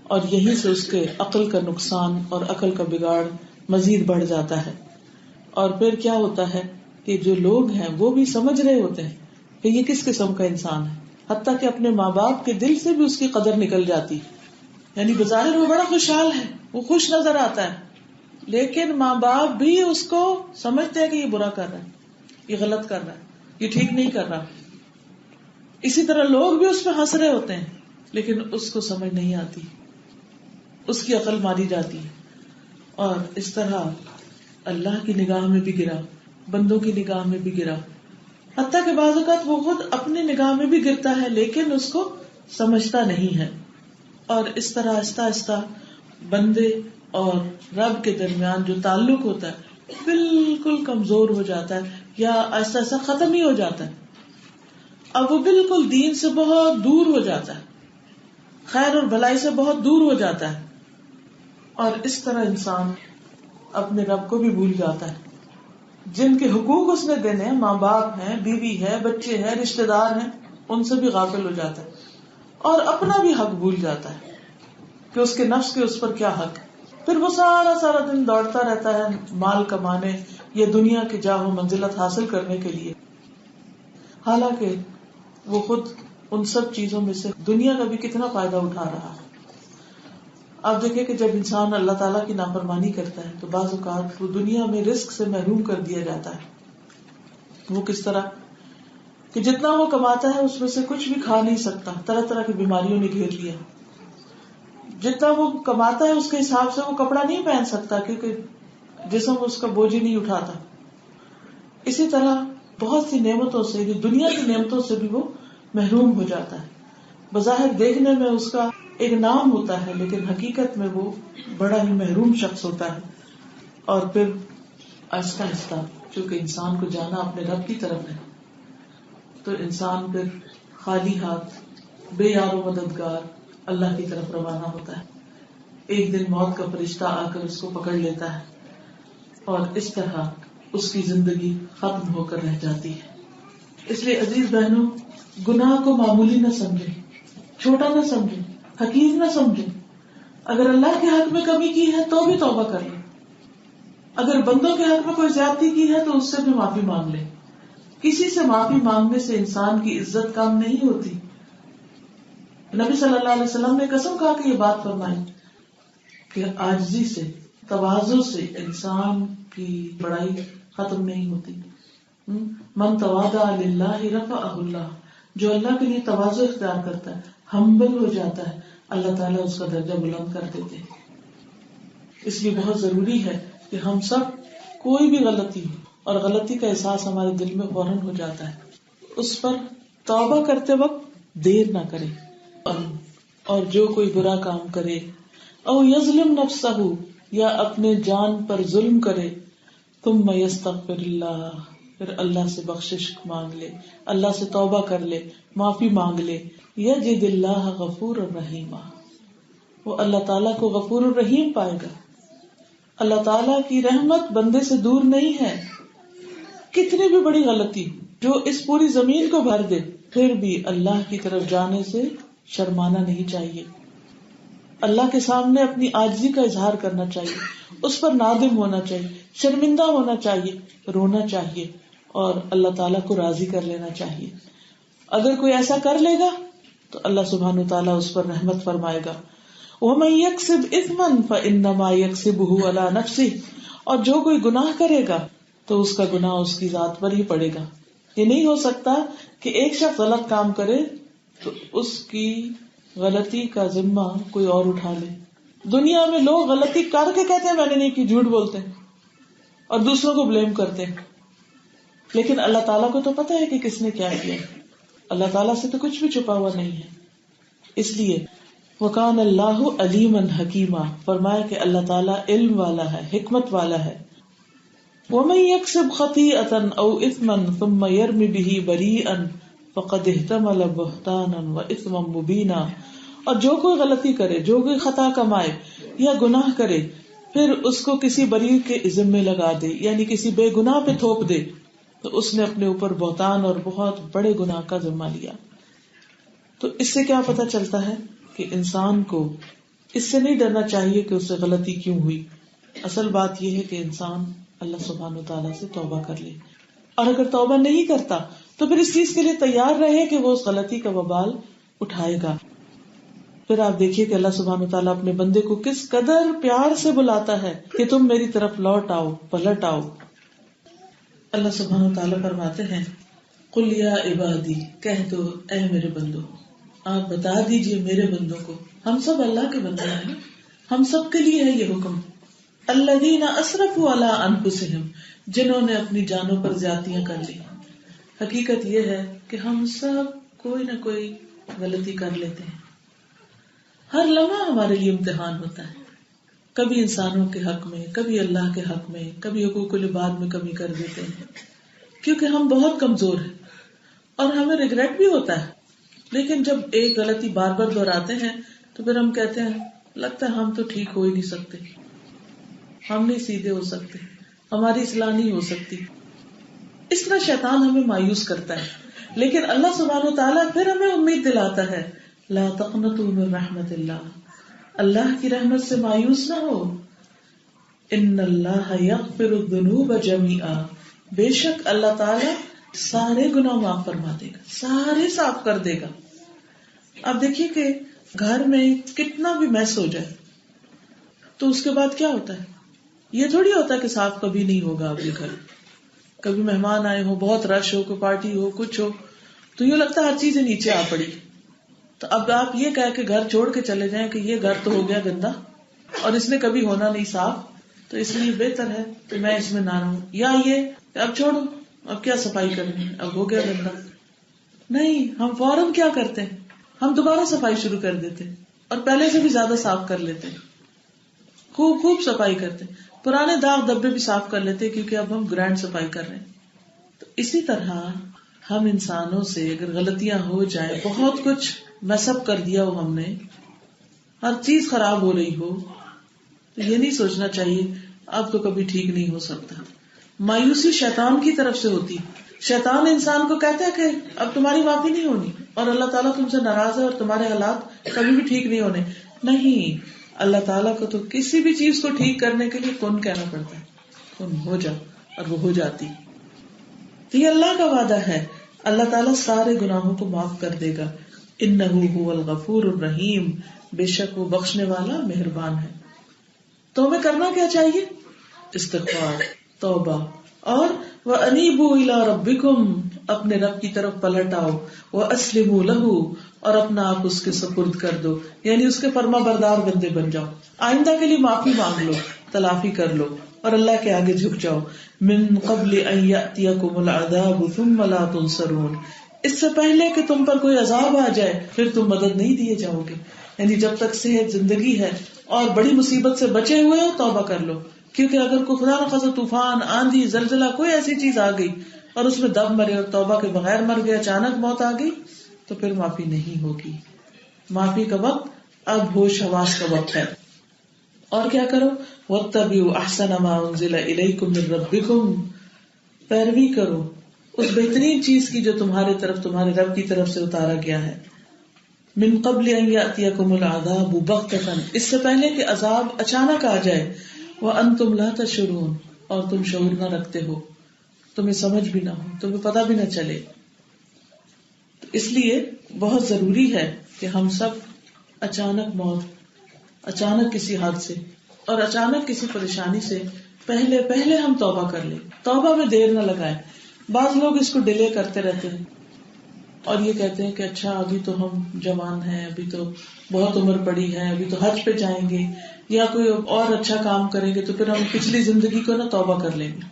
اور یہیں سے اس کے عقل کا نقصان اور عقل کا بگاڑ مزید بڑھ جاتا ہے۔ اور پھر کیا ہوتا ہے کہ جو لوگ ہیں وہ بھی سمجھ رہے ہوتے ہیں کہ یہ کس قسم کا انسان ہے، حتیٰ کہ اپنے ماں باپ کے دل سے بھی اس کی قدر نکل جاتی، یعنی بظاہر وہ بڑا خوشحال ہے، وہ خوش نظر آتا ہے، لیکن ماں باپ بھی اس کو سمجھتے ہیں کہ یہ برا کر رہا ہے، یہ غلط کر رہا ہے، یہ ٹھیک نہیں کر رہا۔ اسی طرح لوگ بھی اس پہ ہنس رہے ہوتے ہیں، لیکن اس کو سمجھ نہیں آتی، اس کی عقل ماری جاتی ہے، اور اس طرح اللہ کی نگاہ میں بھی گرا، بندوں کی نگاہ میں بھی گرا، حتیٰ کہ بعض اوقات وہ خود اپنی نگاہ میں بھی گرتا ہے لیکن اس کو سمجھتا نہیں ہے، اور اس طرح آہستہ آہستہ بندے اور رب کے درمیان جو تعلق ہوتا ہے بالکل کمزور ہو جاتا ہے، یا آہستہ آہستہ ختم ہی ہو جاتا ہے۔ اب وہ بالکل دین سے بہت دور ہو جاتا ہے، خیر اور بھلائی سے بہت دور ہو جاتا ہے، اور اس طرح انسان اپنے رب کو بھی بھول جاتا ہے، جن کے حقوق اس نے دینے ہیں، ماں باپ ہیں، بیوی ہے، بچے ہیں، رشتے دار ہیں، ان سے بھی غافل ہو جاتا ہے، اور اپنا بھی حق بھول جاتا ہے کہ اس کے نفس کے اس پر کیا حق ہے۔ پھر وہ سارا دن دوڑتا رہتا ہے مال کمانے یا دنیا کی جاہ و منزلت حاصل کرنے کے لیے، حالانکہ وہ خود ان سب چیزوں میں سے دنیا کا بھی کتنا فائدہ اٹھا رہا ہے۔ آپ دیکھیں کہ جب انسان اللہ تعالیٰ کی نافرمانی کرتا ہے تو بعض اوقات وہ دنیا میں رزق سے محروم کر دیا جاتا ہے۔ وہ کس طرح کہ جتنا وہ کماتا ہے اس میں سے کچھ بھی کھا نہیں سکتا، طرح طرح کی بیماریوں نے گھیر لیا۔ جتنا وہ کماتا ہے اس کے حساب سے وہ کپڑا نہیں پہن سکتا کیونکہ جسم اس کا بوجھ ہی نہیں اٹھاتا۔ اسی طرح بہت سی نعمتوں سے، دنیا کی نعمتوں سے بھی وہ محروم ہو جاتا ہے، بظاہر دیکھنے میں اس کا ایک نام ہوتا ہے لیکن حقیقت میں وہ بڑا ہی محروم شخص ہوتا ہے. اور پھر آہستہ آہستہ چونکہ انسان کو جانا اپنے رب کی طرف ہے تو انسان پھر خالی ہاتھ بے یار و مددگار اللہ کی طرف روانہ ہوتا ہے. ایک دن موت کا فرشتہ آ کر اس کو پکڑ لیتا ہے اور اس طرح اس کی زندگی ختم ہو کر رہ جاتی ہے. اس لیے عزیز بہنوں، گناہ کو معمولی نہ سمجھیں، چھوٹا نہ سمجھیں، حقیر نہ سمجھیں. اگر اللہ کے حق میں کمی کی ہے تو بھی توبہ کر لیں. اگر بندوں کے حق میں کوئی زیادتی کی ہے تو اس سے بھی معافی مانگ لیں. کسی سے معافی مانگنے سے انسان کی عزت کم نہیں ہوتی. نبی صلی اللہ علیہ وسلم نے قسم کھا کے یہ بات فرمائی کہ عاجزی سے، تواضع سے انسان کی بڑائی ختم نہیں ہوتی. من تواضع للہ رفعہ اللہ، جو اللہ کے لیے تواضع اختیار کرتا ہے، ہمبل ہو جاتا ہے، اللہ تعالیٰ اس کا درجہ بلند کر دیتے ہیں. اس لیے بہت ضروری ہے کہ ہم سب کوئی بھی غلطی اور غلطی کا احساس ہمارے دل میں فوراً ہو جاتا ہے، اس پر توبہ کرتے وقت دیر نہ کرے. اور جو کوئی برا کام کرے او یظلم نفسہ، یا اپنے جان پر ظلم کرے، ثم یستغفر اللہ، پھر اللہ سے بخشش مانگ لے، اللہ سے توبہ کر لے، معافی مانگ لے، یجد اللہ غفور الرحیم، وہ اللہ تعالیٰ کو غفور الرحیم پائے گا. اللہ تعالیٰ کی رحمت بندے سے دور نہیں ہے. کتنی بھی بڑی غلطی جو اس پوری زمین کو بھر دے، پھر بھی اللہ کی طرف جانے سے شرمانا نہیں چاہیے. اللہ کے سامنے اپنی عاجزی کا اظہار کرنا چاہیے، اس پر نادم ہونا چاہیے، شرمندہ ہونا چاہیے، رونا چاہیے اور اللہ تعالیٰ کو راضی کر لینا چاہیے. اگر کوئی ایسا کر لے گا تو اللہ سبحانہ وتعالیٰ اس پر رحمت فرمائے گا. وَمَن يَكْسِبْ إِثْمًا فَإِنَّمَا يَكْسِبُهُ عَلَى نَفْسِهِ، اور جو کوئی گناہ کرے گا تو اس کا گناہ اس کی ذات پر ہی پڑے گا. یہ نہیں ہو سکتا کہ ایک شخص غلط کام کرے تو اس کی غلطی کا ذمہ کوئی اور اٹھا لے. دنیا میں لوگ غلطی کر کے کہتے ہیں میں نے نہیں کی، جھوٹ بولتے ہیں اور دوسروں کو بلیم کرتے ہیں، لیکن اللہ تعالیٰ کو تو پتہ ہے کہ کس نے کیا کیا. اللہ تعالیٰ سے تو کچھ بھی چھپا ہوا نہیں ہے. اس لیے وَكَانَ اللَّهُ عَلِيمًا حَكِيمًا، فرمایا کہ اللہ تعالیٰ علم والا ہے، حکمت والا ہے. وَمَن يَكْسِبْ خَطِيئَةً أَوْ إِثْمًا ثُمَّ يَرْمِ بِهِ بَرِيئًا فَقَدِ احْتَمَلَ بُهْتَانًا وَإِثْمًا مُبِينًا، اور جو کوئی غلطی کرے، جو کوئی خطا کمائے یا گناہ کرے، پھر اس کو کسی بری کے ذمے لگا دے، یعنی کسی بے گناہ پہ تھوپ دے، تو اس نے اپنے اوپر بہتان اور بہت بڑے گناہ کا ذمہ لیا. تو اس سے کیا پتہ چلتا ہے کہ انسان کو اس سے نہیں ڈرنا چاہیے کہ اس سے غلطی کیوں ہوئی. اصل بات یہ ہے کہ انسان اللہ سبحانہ وتعالیٰ سے توبہ کر لے، اور اگر توبہ نہیں کرتا تو پھر اس چیز کے لیے تیار رہے کہ وہ اس غلطی کا وبال اٹھائے گا. پھر آپ دیکھیے کہ اللہ سبحانہ وتعالیٰ اپنے بندے کو کس قدر پیار سے بلاتا ہے کہ تم میری طرف لوٹ آؤ، پلٹ آؤ. اللہ سبحانہ وتعالیٰ فرماتے ہیں قل یا عبادی، کہہ دو اے میرے بندو، آپ بتا دیجئے میرے بندوں کو، ہم سب اللہ کے بندے ہیں، ہم سب کے لیے ہے یہ حکم. الذین اسرفوا علی انفسہم، جنہوں نے اپنی جانوں پر زیادتیاں کر لی. حقیقت یہ ہے کہ ہم سب کوئی نہ کوئی غلطی کر لیتے ہیں. ہر لمحہ ہمارے لیے امتحان ہوتا ہے، کبھی انسانوں کے حق میں، کبھی اللہ کے حق میں، کبھی حقوق العباد میں کمی کر دیتے ہیں، کیونکہ ہم بہت کمزور ہیں اور ہمیں ریگریٹ بھی ہوتا ہے. لیکن جب ایک غلطی بار بار دہراتے ہیں تو پھر ہم کہتے ہیں لگتا ہے ہم تو ٹھیک ہو ہی نہیں سکتے، ہم نہیں سیدھے ہو سکتے، ہماری اصلاح نہیں ہو سکتی. اس طرح شیطان ہمیں مایوس کرتا ہے. لیکن اللہ سبحانہ وتعالیٰ پھر ہمیں امید دلاتا ہے لا تقنطوا من رحمت اللہ، اللہ کی رحمت سے مایوس نہ ہو. ان اللہ یغفر الذنوب جميعا، بے شک اللہ تعالیٰ سارے گناہ معاف فرما دے گا، سارے صاف کر دے گا. اب دیکھیے کہ گھر میں کتنا بھی میس ہو جائے تو اس کے بعد کیا ہوتا ہے، یہ تھوڑی ہوتا ہے کہ صاف کبھی نہیں ہوگا. آپ کے گھر کبھی مہمان آئے ہو، بہت رش ہو، کوئی پارٹی ہو، کچھ ہو، تو یہ لگتا ہے ہر چیزیں نیچے آ پڑی. تو اب آپ یہ کہہ کے گھر چھوڑ کے چلے جائیں کہ یہ گھر تو ہو گیا گندا اور اس نے کبھی ہونا نہیں صاف، تو اس لیے بہتر ہے کہ میں اس میں نہ رہوں، یا یہ اب چھوڑو، اب کیا صفائی کرنی، اب ہو گیا گندا. نہیں، ہم فوراً کیا کرتے ہیں، ہم دوبارہ صفائی شروع کر دیتے اور پہلے سے بھی زیادہ صاف کر لیتے, خوب صفائی کرتے, پرانے داغ دبے بھی صاف کر لیتے کیونکہ اب ہم گرینڈ صفائی کر رہے ہیں. تو اسی طرح ہم انسانوں سے اگر غلطیاں ہو جائیں, بہت کچھ میس اپ کر دیا ہو ہم نے, ہر چیز خراب ہو رہی ہو, تو یہ نہیں سوچنا چاہیے اب تو کبھی ٹھیک نہیں ہو سکتا. مایوسی شیطان کی طرف سے ہوتی. شیطان انسان کو کہتا ہے کہ اب تمہاری معافی نہیں ہونی اور اللہ تعالیٰ تم سے ناراض ہے اور تمہارے حالات کبھی بھی ٹھیک نہیں ہونے. نہیں, اللہ تعالیٰ کو تو کسی بھی چیز کو ٹھیک کرنے کے لیے کن کہنا پڑتا ہے, کن ہو جا, اور وہ ہو جاتی. تو یہ اللہ کا وعدہ ہے, اللہ تعالیٰ سارے گناہوں کو معاف کر دے گا. انہ هو الغفور الرحیم, بے شک وہ بخشنے والا مہربان ہے. تو ہمیں کرنا کیا چاہیے؟ استغفار, توبہ, اور وَأَنِيبُوا إِلَىٰ رَبِّكُمْ, اپنے رب کی طرف پلٹ آؤ. وَأَسْلِمُوا لَهُ, اور اپنا آپ اس کے سپرد کر دو, یعنی اس کے فرما بردار بندے بن جاؤ. آئندہ کے لیے معافی مانگ لو, تلافی کر لو اور اللہ کے آگے جھک جاؤ. من قبل ان یأتیکم العذاب ثم لا تنصرون, اس سے پہلے کہ تم پر کوئی عذاب آ جائے پھر تم مدد نہیں دیے جاؤ گے. یعنی جب تک صحت زندگی ہے اور بڑی مصیبت سے بچے ہوئے ہو, توبہ کر لو, کیونکہ اگر کوئی خدا نخواستہ طوفان, آندھی, زلزلہ, کوئی ایسی چیز آ گئی اور اس میں دب مرے اور توبہ کے بغیر مر گیا, اچانک موت آ گئی, تو پھر معافی نہیں ہوگی. معافی کا وقت اب ہوش حواس کا وقت ہے. اور کیا کرو؟ وَاتَّبِعُوا أَحْسَنَ مَا أُنزِلَ إِلَيْكُم مِّن رَّبِّكُم, پیروی کرو اس بہترین چیز کی جو تمہارے رب کی طرف سے اتارا گیا ہے. من قبل ان یأتیکم العذاب بغتۃ, اس سے پہلے کہ عذاب اچانک آ جائے. وانتم لا تشعرون, اور تم شعور نہ رکھتے ہو, تمہیں سمجھ بھی نہ ہو, تمہیں پتہ بھی نہ چلے. تو اس لیے بہت ضروری ہے کہ ہم سب اچانک موت, اچانک کسی حادثے اور اچانک کسی پریشانی سے پہلے ہم توبہ کر لیں. توبہ میں دیر نہ لگائیں. بعض لوگ اس کو ڈیلے کرتے رہتے ہیں اور یہ کہتے ہیں کہ اچھا ابھی تو ہم جوان ہیں, ابھی تو بہت عمر پڑی ہے, ابھی تو حج پہ جائیں گے یا کوئی اور اچھا کام کریں گے تو پھر ہم پچھلی زندگی کو نا توبہ کر لیں گے.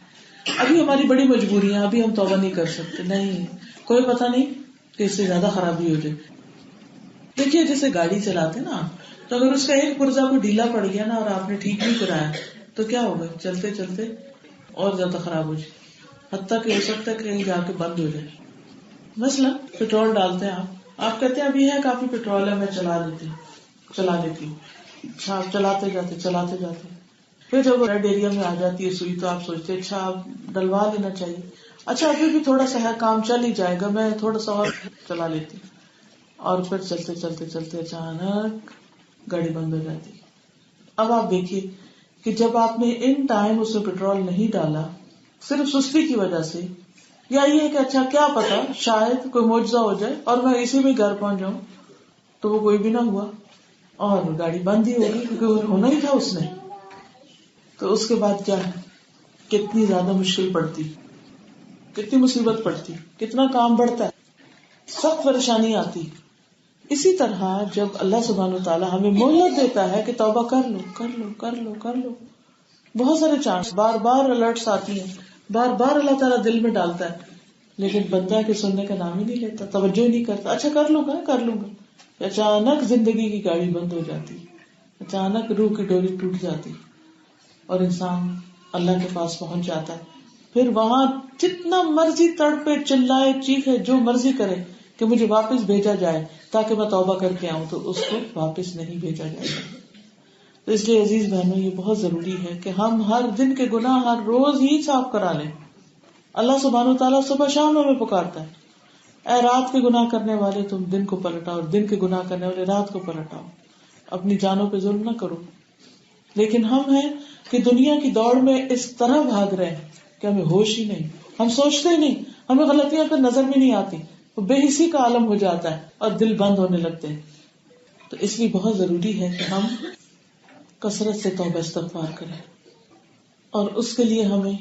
ابھی ہماری بڑی مجبوریاں, ابھی ہم توبہ نہیں کر سکتے. نہیں, کوئی پتہ نہیں کہ اس سے زیادہ خرابی ہو جائے. دیکھیے جیسے گاڑی چلاتے نا, تو اگر اس کا ایک پرزا کو ڈھیلا پڑ گیا نا اور آپ نے ٹھیک نہیں کرایا تو کیا ہوگا؟ چلتے چلتے اور زیادہ خراب ہو جائے, حتیٰ کہ ہو سکتا ہے کہیں جا کے بند ہو جائے. مثلا پیٹرول ڈالتے ہیں آپ کہتے ہیں ابھی ہے کافی پیٹرول ہے, میں چلا لیتی ہوں. اچھا آپ چلاتے جاتے پھر جب ریڈ ایریا میں آ جاتی ہے سوئی تو آپ سوچتے اچھا آپ ڈلوا لینا چاہیے, اچھا ابھی بھی تھوڑا سا ہے کام چل ہی جائے گا, میں تھوڑا سا اور چلا لیتی ہوں. اور پھر چلتے اچانک گاڑی بند ہو جاتی. اب آپ دیکھیے کہ جب آپ نے ان ٹائم اس میں پیٹرول نہیں ڈالا صرف سستی کی وجہ سے, یا یہ ہے کہ اچھا کیا پتا شاید کوئی معجزہ ہو جائے اور میں اسی میں گھر پہنچ جاؤں, تو وہ کوئی بھی نہ ہوا اور گاڑی بند ہی ہوگی کیونکہ ہونا ہی تھا اس نے. تو اس کے بعد کیا ہے, کتنی زیادہ مشکل پڑتی, کتنی مصیبت پڑتی, کتنا کام بڑھتا ہے, سخت پریشانی آتی. اسی طرح جب اللہ سبحانہ وتعالی ہمیں مہلت دیتا ہے کہ توبہ کر لو, بہت سارے چانس, بار بار الرٹس آتی ہیں, بار بار اللہ تعالیٰ دل میں ڈالتا ہے, لیکن بندہ کے سننے کا نام ہی نہیں لیتا, توجہ ہی نہیں کرتا. اچھا کر لوں گا, اچانک زندگی کی گاڑی بند ہو جاتی, اچانک روح کی ڈوری ٹوٹ جاتی اور انسان اللہ کے پاس پہنچ جاتا ہے. پھر وہاں جتنا مرضی تڑپے, چلائے, چیخے, جو مرضی کرے کہ مجھے واپس بھیجا جائے تاکہ میں توبہ کر کے آؤں, تو اس کو واپس نہیں بھیجا جائے گا. تو اس لیے عزیز بہنوں یہ بہت ضروری ہے کہ ہم ہر دن کے گناہ ہر روز ہی صاف کرا لیں. اللہ سبحانہ وتعالیٰ صبح شام ہمیں پکارتا ہے, اے رات کے گناہ کرنے والے تم دن کو پلٹاؤ, اور دن کے گناہ کرنے والے رات کو پلٹاؤ. اپنی جانوں پہ ظلم نہ کرو. لیکن ہم ہیں کہ دنیا کی دوڑ میں اس طرح بھاگ رہے ہیں کہ ہمیں ہوش ہی نہیں, ہم سوچتے ہی نہیں, ہمیں غلطیاں پہ نظر بھی نہیں آتی, بے حسی کا عالم ہو جاتا ہے اور دل بند ہونے لگتے ہیں. تو اس لیے بہت ضروری ہے کہ ہم کثرت سے توبہ استغفار کریں, اور اس کے لیے ہمیں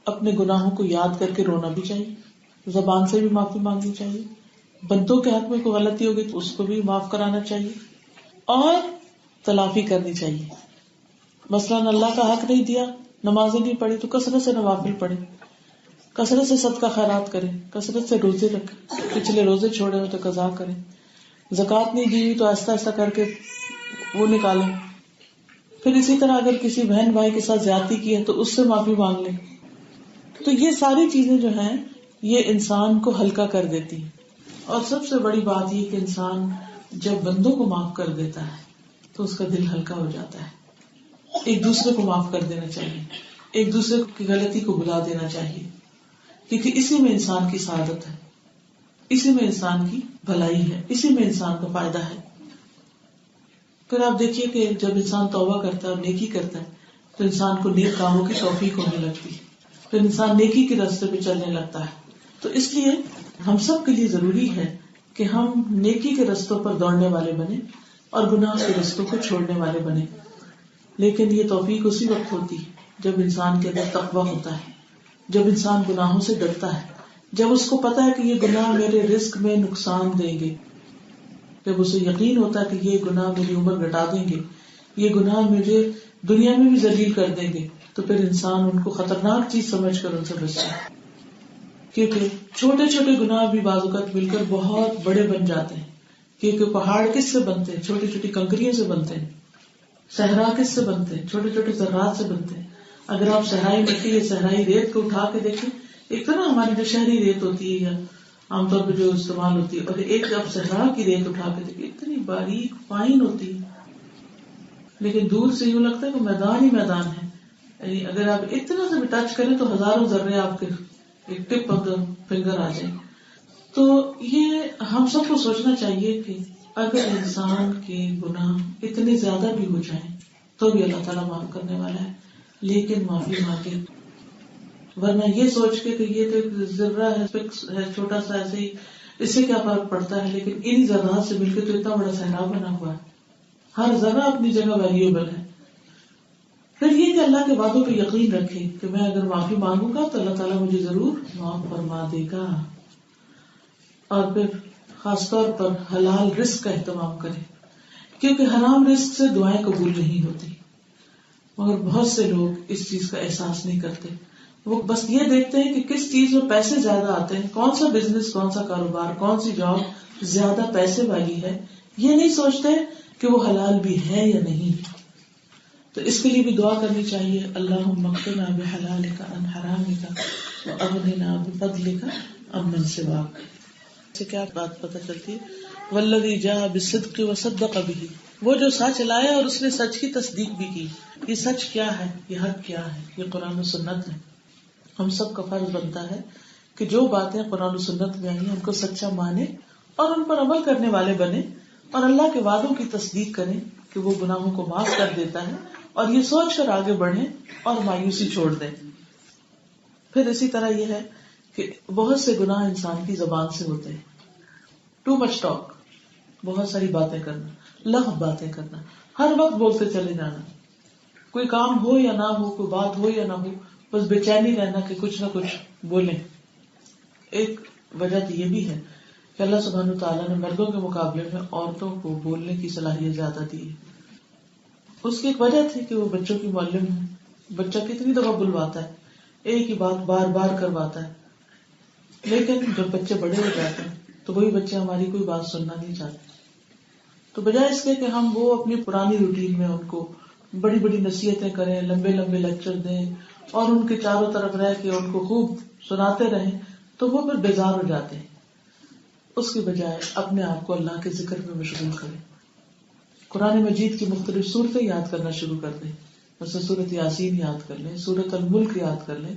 اپنے گناہوں کو یاد کر کے رونا بھی چاہیے, زبان سے بھی معافی مانگنی چاہیے, بندوں کے حق میں کوئی غلطی ہوگی تو اس کو بھی معاف کرانا چاہیے, اور تلافی کرنی چاہیے. مثلاً اللہ کا حق نہیں دیا, نمازیں نہیں پڑھی, تو کثرت سے نوافل پڑھیں, کثرت سے صدقہ خیرات کریں, کثرت سے روزے رکھیں, پچھلے روزے چھوڑے ہو تو قضا کریں, زکوٰۃ نہیں دی ہوئی تو آہستہ آہستہ کر کے وہ نکالیں. پھر اسی طرح اگر کسی بہن بھائی کے ساتھ زیادتی کی ہے تو اس سے معافی مانگ لیں. تو یہ ساری چیزیں جو ہیں یہ انسان کو ہلکا کر دیتی ہیں. اور سب سے بڑی بات یہ کہ انسان جب بندوں کو معاف کر دیتا ہے تو اس کا دل ہلکا ہو جاتا ہے. ایک دوسرے کو معاف کر دینا چاہیے, ایک دوسرے کی غلطی کو بھلا دینا چاہیے, کیونکہ اسی میں انسان کی سعادت ہے, اسی میں انسان کی بھلائی ہے, اسی میں انسان کا فائدہ ہے. پھر آپ دیکھیے کہ جب انسان توبہ کرتا ہے اور نیکی کرتا ہے تو انسان کو نیک کاموں کی توفیق ہونے لگتی ہے, پھر انسان نیکی کے راستے پہ چلنے لگتا ہے. تو اس لیے ہم سب کے لیے ضروری ہے کہ ہم نیکی کے رستوں پر دوڑنے والے بنیں اور گناہ کے رستوں کو چھوڑنے والے بنیں. لیکن یہ توفیق اسی وقت ہوتی ہے جب انسان کے اندر تقویٰ ہوتا ہے, جب انسان گناہوں سے ڈرتا ہے, جب اس کو پتا ہے کہ یہ گناہ میرے رزق میں نقصان دیں گے, جب اسے یقین ہوتا ہے کہ یہ گناہ میری عمر گھٹا دیں گے, یہ گناہ مجھے دنیا میں بھی ذلیل کر دیں گے, تو پھر انسان ان کو خطرناک چیز سمجھ کر ان سے بچتا ہے. کیونکہ چھوٹے چھوٹے گناہ بھی بعض اوقات مل کر بہت بڑے بن جاتے ہیں. کیونکہ پہاڑ کس سے بنتے ہیں؟ چھوٹی چھوٹی کنکریوں سے بنتے ہیں. صحرا کس سے بنتے ہیں؟ چھوٹے چھوٹے ذرات سے بنتے ہیں. اگر آپ صحرائی مٹی یا صحرائی ریت کو اٹھا کے دیکھیں, ایک تو نا ہماری جو شہری ریت ہوتی ہے یا عام طور پہ جو استعمال ہوتی ہے, اور ایک آپ صحرا کی ریت اٹھا کے دیکھیں, اتنی باریک فائن ہوتی ہے, لیکن دور سے یوں لگتا ہے کہ میدان ہی میدان ہے. یعنی اگر آپ اتنا سے بھی ٹچ کریں تو ہزاروں ذرے آپ کے ایک ٹپ آف دا فنگر آ جائیں. تو یہ ہم سب کو سوچنا چاہیے کہ اگر انسان کے گناہ اتنے زیادہ بھی ہو جائیں تو بھی اللہ تعالیٰ معاف کرنے والا ہے, لیکن معافی مانگے. ورنہ یہ سوچ کے کہ یہ تو ایک ذرہ ہے چھوٹا سا, ایسے ہی اس سے کیا فرق پڑتا ہے, لیکن ان ذرات سے مل کے تو اتنا بڑا صحرا بنا ہوا ہے. ہر ذرہ اپنی جگہ ویلیوبل ہے. پھر یہ کہ اللہ کے وعدوں پہ یقین رکھے کہ میں اگر معافی مانگوں گا تو اللہ تعالیٰ مجھے ضرور معاف فرما دے گا. اور پھر خاص طور پر حلال رزق کا اہتمام کرے, کیونکہ حرام رزق سے دعائیں قبول نہیں ہوتی. مگر بہت سے لوگ اس چیز کا احساس نہیں کرتے. وہ بس یہ دیکھتے ہیں کہ کس چیز میں پیسے زیادہ آتے ہیں, کون سا بزنس, کون سا کاروبار, کون سی جاب زیادہ پیسے والی ہے. یہ نہیں سوچتے کہ وہ حلال بھی ہے یا نہیں. تو اس کے لیے بھی دعا کرنی چاہیے, اللہم اقنا بحلالک عن حرامک واغننا بفضلک عمن سواک. سے کیا بات پتہ چلتی ہے؟ والذی جاء بالصدق وصدق به, وہ جو سچ لایا اور اس نے سچ کی تصدیق بھی کی. یہ سچ کیا ہے, یہ حق کیا ہے؟ یہ قرآن و سنت ہے. ہم سب کا فرض بنتا ہے کہ جو باتیں قرآن و سنت میں آئی ہیں ان کو سچا مانے اور ان پر عمل کرنے والے بنے, اور اللہ کے وعدوں کی تصدیق کریں کہ وہ گناہوں کو معاف کر دیتا ہے, اور یہ سوچ کر آگے بڑھیں اور مایوسی چھوڑ دیں. پھر اسی طرح یہ ہے کہ بہت سے گناہ انسان کی زبان سے ہوتے ہیں. ٹو مچ ٹاک, بہت ساری باتیں کرنا, لغو باتیں کرنا, ہر وقت بولتے چلے جانا, کوئی کام ہو یا نہ ہو, کوئی بات ہو یا نہ ہو, بس بے چینی رہنا کہ کچھ نہ کچھ بولیں. ایک وجہ تو یہ بھی ہے کہ اللہ سبحانہ وتعالیٰ نے مردوں کے مقابلے میں عورتوں کو بولنے کی صلاحیت زیادہ دی ہے. اس کی ایک وجہ تھی کہ وہ بچوں کی معلم ہے. بچہ کتنی دفعہ بلواتا ہے, ایک ہی بات بار بار کرواتا ہے, لیکن جب بچے بڑے ہو جاتے ہیں تو وہی بچے ہماری کوئی بات سننا نہیں چاہتے. تو بجائے اس کے کہ ہم وہ اپنی پرانی روٹین میں ان کو بڑی بڑی نصیحتیں کریں, لمبے لمبے لیکچر دیں اور ان کے چاروں طرف رہ کے ان کو خوب سناتے رہیں, تو وہ پھر بیزار ہو جاتے ہیں. اس کی بجائے اپنے آپ کو اللہ کے ذکر میں مشغول کریں. قرآن مجید کی مختلف صورتیں یاد کرنا شروع کر دیں. مثلا سورۃ یاسین یاد کر لیں, سورۃ الملک یاد کر لیں.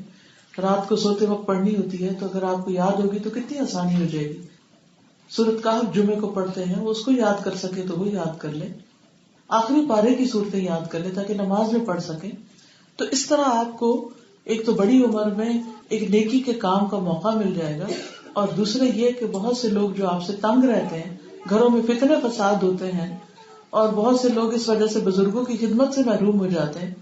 رات کو سوتے وقت پڑھنی ہوتی ہے, تو اگر آپ کو یاد ہوگی تو کتنی آسانی ہو جائے گی. سورۃ کہف جمعے کو پڑھتے ہیں, وہ اس کو یاد کر سکے تو وہ یاد کر لیں. آخری پارے کی صورتیں یاد کر لیں تاکہ نماز میں پڑھ سکیں. تو اس طرح آپ کو ایک تو بڑی عمر میں ایک نیکی کے کام کا موقع مل جائے گا, اور دوسرے یہ کہ بہت سے لوگ جو آپ سے تنگ رہتے ہیں, گھروں میں فتنے فساد ہوتے ہیں, اور بہت سے لوگ اس وجہ سے بزرگوں کی خدمت سے محروم ہو جاتے ہیں,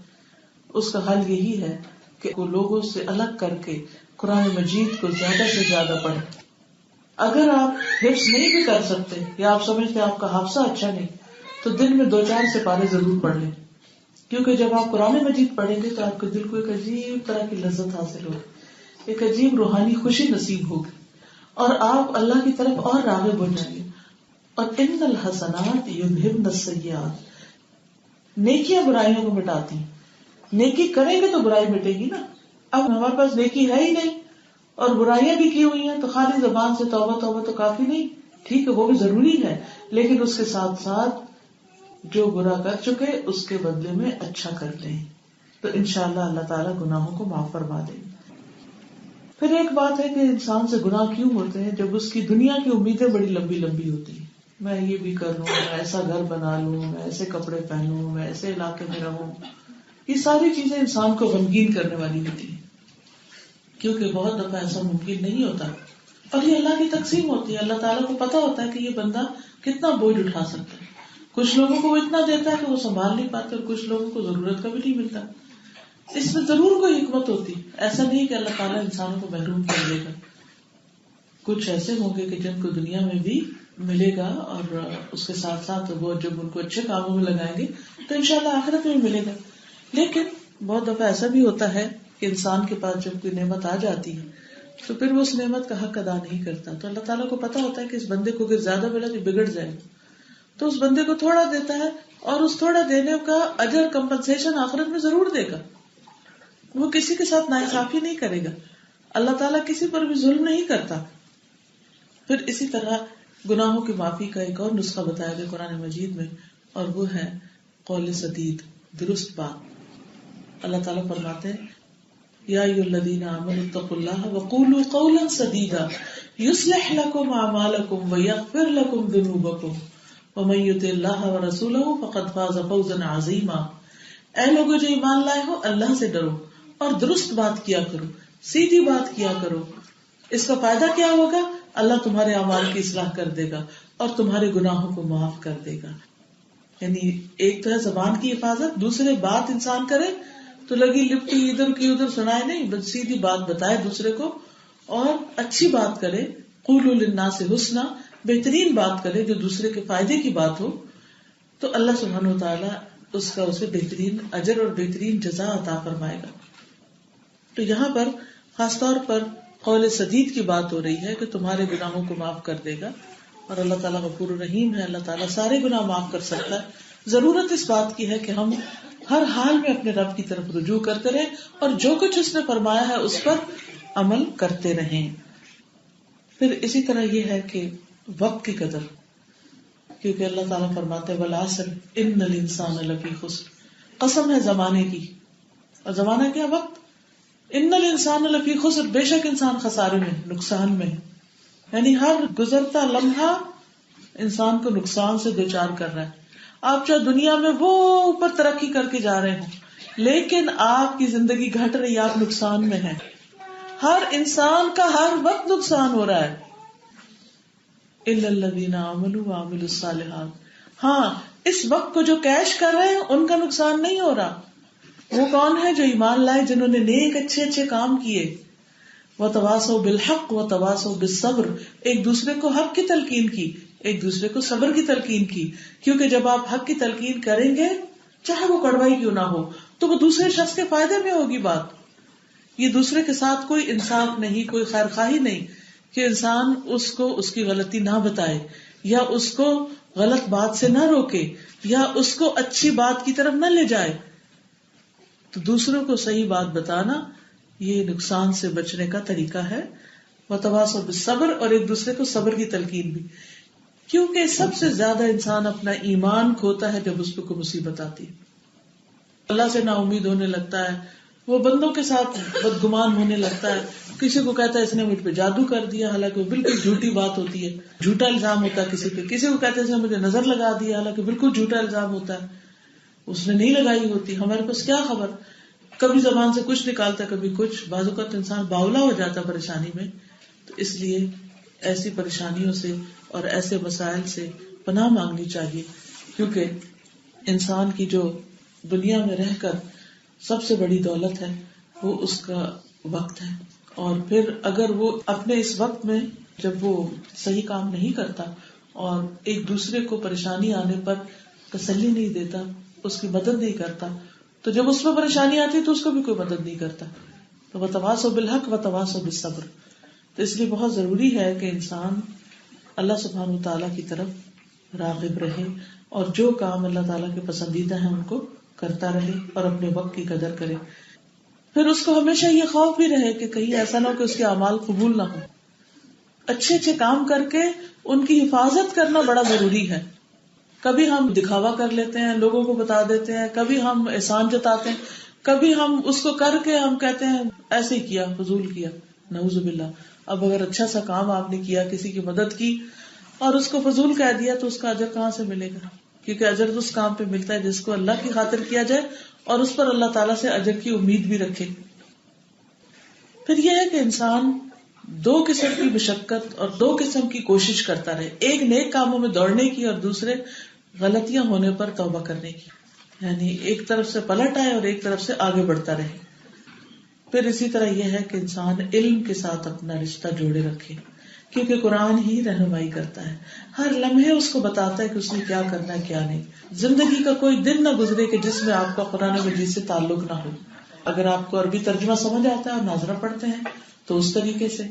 اس کا حل یہی ہے کہ وہ لوگوں سے الگ کر کے قرآن مجید کو زیادہ سے زیادہ پڑھیں. اگر آپ حفظ نہیں بھی کر سکتے یا آپ سمجھتے آپ کا حافظہ اچھا نہیں, تو دن میں 2-4 سپارے ضرور پڑھ لیں, کیونکہ جب آپ قرآن مجید پڑھیں گے تو آپ کے دل کو ایک عجیب طرح کی لذت حاصل ہوگی, ایک عجیب روحانی خوشی نصیب ہوگی, اور آپ اللہ کی طرف اور راغب ہو جائیں گے. اور ان الحسنات یذہبن السیئات، نیکیاں برائیوں کو مٹاتی ہیں. نیکی کریں گے تو برائی مٹے گی نا. اب ہمارے پاس نیکی ہے ہی نہیں اور برائیاں بھی کی ہوئی ہیں، تو خالی زبان سے توبہ توبہ تو کافی نہیں. ٹھیک ہے وہ بھی ضروری ہے، لیکن اس کے ساتھ ساتھ جو برا کر چکے اس کے بدلے میں اچھا کر لیں تو انشاءاللہ اللہ تعالیٰ گناہوں کو معاف فرما دیں گے. پھر ایک بات ہے کہ انسان سے گناہ کیوں ہوتے ہیں؟ جب اس کی دنیا کی امیدیں بڑی لمبی لمبی ہوتی ہیں. میں یہ بھی کر لوں، میں ایسا گھر بنا لوں، میں ایسے کپڑے پہنوں، میں ایسے علاقے میں رہوں. یہ ساری چیزیں انسان کو غمگین کرنے والی ہوتی ہیں، کیونکہ بہت دفعہ ایسا ممکن نہیں ہوتا. اور یہ اللہ کی تقسیم ہوتی ہے. اللہ تعالیٰ کو پتا ہوتا ہے کہ یہ بندہ کتنا بوجھ اٹھا سکتا ہے. کچھ لوگوں کو وہ اتنا دیتا ہے کہ وہ سنبھال نہیں پاتے اور کچھ لوگوں کو ضرورت کا بھی نہیں ملتا. اس میں ضرور کوئی حکمت ہوتی. ایسا نہیں کہ اللہ تعالیٰ انسانوں کو محروم کر دے گا. کچھ ایسے ہوں گے کہ جن کو دنیا میں بھی ملے گا اور اس کے ساتھ ساتھ وہ جب ان کو اچھے کاموں میں لگائیں گے تو انشاءاللہ آخرت میں بھی ملے گا. لیکن بہت دفعہ ایسا بھی ہوتا ہے کہ انسان کے پاس جب کوئی نعمت آ جاتی ہے تو پھر وہ اس نعمت کا حق ادا نہیں کرتا. تو اللہ تعالیٰ کو پتا ہوتا ہے کہ اس بندے کو اگر زیادہ ملا تو بگڑ جائے گا، تو اس بندے کو تھوڑا دیتا ہے اور اس تھوڑا دینے کا اجر کمپنسیشن آخرت میں ضرور دے گا. وہ کسی کے ساتھ ناانصافی نہیں کرے گا. اللہ تعالیٰ کسی پر بھی ظلم نہیں کرتا. پھر اسی طرح گناہوں کی معافی کا ایک اور نسخہ بتایا گیا قرآن مجید میں، اور وہ ہے قول سدید، درست بات. اللہ تعالیٰ فرماتے ہیں یا ایھا الذین آمنوا اتقوا اللہ وقولوا قولا سدیدا یصلح لکم اعمالکم ویغفر لکم ذنوبکم ومن یطع اللہ ورسولہ فقد فاز فوزا عظیما. اے لوگو جو ایمان لائے ہو، اللہ سے ڈرو اور درست بات کیا کرو، سیدھی بات کیا کرو. اس کا فائدہ کیا ہوگا؟ اللہ تمہارے اعمال کی اصلاح کر دے گا اور تمہارے گناہوں کو معاف کر دے گا. یعنی ایک تو ہے زبان کی حفاظت، دوسرے بات انسان کرے تو لگی لپٹی ادھر کی ادھر سنائے نہیں، بس سیدھی بات بتائے دوسرے کو اور اچھی بات کرے. قولوا للناس حسنا، بہترین بات کرے جو دوسرے کے فائدے کی بات ہو، تو اللہ سبحانہ وتعالی اس کا اسے بہترین اجر اور بہترین جزا عطا فرمائے گا. تو یہاں پر خاص طور پر قول سدید کی بات ہو رہی ہے کہ تمہارے گناہوں کو معاف کر دے گا. اور اللہ تعالیٰ غفور الرحیم ہے، اللہ تعالیٰ سارے گناہ معاف کر سکتا ہے. ضرورت اس بات کی ہے کہ ہم ہر حال میں اپنے رب کی طرف رجوع کرتے رہیں اور جو کچھ اس نے فرمایا ہے اس پر عمل کرتے رہیں. پھر اسی طرح یہ ہے کہ وقت کی قدر، کیونکہ اللہ تعالیٰ فرماتے ہیں والعصر ان الانسان لفی خسر، قسم ہے زمانے کی. اور زمانہ کیا؟ وقت. ان الانسان لفی خسر، بے شک انسان خسارے میں، نقصان میں. یعنی ہر گزرتا لمحہ انسان کو نقصان سے دوچار کر رہا ہے. آپ چاہے دنیا میں وہ اوپر ترقی کر کے جا رہے ہوں لیکن آپ کی زندگی گھٹ رہی، آپ نقصان میں ہیں. ہر انسان کا ہر وقت نقصان ہو رہا ہے. الا الذین آمنوا وعملوا الصالحات، ہاں اس وقت کو جو کیش کر رہے ہیں ان کا نقصان نہیں ہو رہا. وہ کون ہے؟ جو ایمان لائے، جنہوں نے نیک اچھے اچھے کام کیے. وتواصوا بالحق وتواصوا بالصبر، ایک دوسرے کو حق کی تلقین کی، ایک دوسرے کو صبر کی تلقین کی. کیونکہ جب آپ حق کی تلقین کریں گے چاہے وہ کڑوائی کیوں نہ ہو تو وہ دوسرے شخص کے فائدے میں ہوگی بات. یہ دوسرے کے ساتھ کوئی انصاف نہیں، کوئی خیر خواہی نہیں کہ انسان اس کو اس کی غلطی نہ بتائے یا اس کو غلط بات سے نہ روکے یا اس کو اچھی بات کی طرف نہ لے جائے. تو دوسروں کو صحیح بات بتانا یہ نقصان سے بچنے کا طریقہ ہے. وتواصوا بالصبر، اور ایک دوسرے کو صبر کی تلقین بھی، کیونکہ سب سے زیادہ انسان اپنا ایمان کھوتا ہے جب اس پہ کوئی مصیبت آتی ہے، اللہ سے نا امید ہونے لگتا ہے، وہ بندوں کے ساتھ بدگمان ہونے لگتا ہے. کسی کو کہتا ہے اس نے مجھ پہ جادو کر دیا، حالانکہ وہ بالکل جھوٹی بات ہوتی ہے. جھوٹا الزام ہوتا ہے کسی پہ. کسی کو کہتے ہیں اس نے مجھے نظر لگا دیا، حالانکہ بالکل جھوٹا الزام ہوتا ہے، اس نے نہیں لگائی ہوتی، ہمارے پاس کیا خبر. کبھی زبان سے کچھ نکالتا ہے کبھی کچھ. بعض اوقات انسان باولا ہو جاتا ہے پریشانی میں. تو اس لیے ایسی پریشانیوں سے اور ایسے مسائل سے پناہ مانگنی چاہیے، کیونکہ انسان کی جو دنیا میں رہ کر سب سے بڑی دولت ہے وہ اس کا وقت ہے. اور پھر اگر وہ اپنے اس وقت میں جب وہ صحیح کام نہیں کرتا اور ایک دوسرے کو پریشانی آنے پر تسلی نہیں دیتا، اس کی مدد نہیں کرتا، تو جب اس میں پریشانی آتی ہے تو اس کو بھی کوئی مدد نہیں کرتا. تو وتواصوا بالحق وتواصوا بالصبر. تو اس لیے بہت ضروری ہے کہ انسان اللہ سبحانہ وتعالیٰ کی طرف راغب رہے اور جو کام اللہ تعالیٰ کے پسندیدہ ہیں ان کو کرتا رہے اور اپنے وقت کی قدر کرے. پھر اس کو ہمیشہ یہ خوف بھی رہے کہ کہیں ایسا نہ ہو کہ اس کے اعمال قبول نہ ہو. اچھے اچھے کام کر کے ان کی حفاظت کرنا بڑا ضروری ہے. کبھی ہم دکھاوا کر لیتے ہیں, لوگوں کو بتا دیتے ہیں, کبھی ہم احسان جتاتے ہیں, کبھی ہم اس کو کر کے ہم کہتے ہیں ایسے ہی کیا, فضول کیا, نعوذ باللہ. اب اگر اچھا سا کام آپ نے کیا, کسی کی مدد کی اور اس کو فضول کہہ دیا تو اس کا اجر کہاں سے ملے گا؟ کیونکہ اجر تو اس کام پہ ملتا ہے جس کو اللہ کی خاطر کیا جائے اور اس پر اللہ تعالیٰ سے اجر کی امید بھی رکھے. پھر یہ ہے کہ انسان دو قسم کی مشقت اور دو قسم کی کوشش کرتا رہے, ایک نیک کاموں میں دوڑنے کی اور دوسرے غلطیاں ہونے پر توبہ کرنے کی. یعنی ایک طرف سے پلٹ آئے اور ایک طرف سے آگے بڑھتا رہے. پھر اسی طرح یہ ہے کہ انسان علم کے ساتھ اپنا رشتہ جوڑے رکھے, کیونکہ قرآن ہی رہنمائی کرتا ہے, ہر لمحے اس کو بتاتا ہے کہ اس نے کیا کرنا ہے کیا نہیں. زندگی کا کوئی دن نہ گزرے کہ جس میں آپ کا قرآن مجید سے تعلق نہ ہو. اگر آپ کو عربی ترجمہ سمجھ آتا ہے اور ناظرہ پڑھتے ہیں تو اس طریقے سے,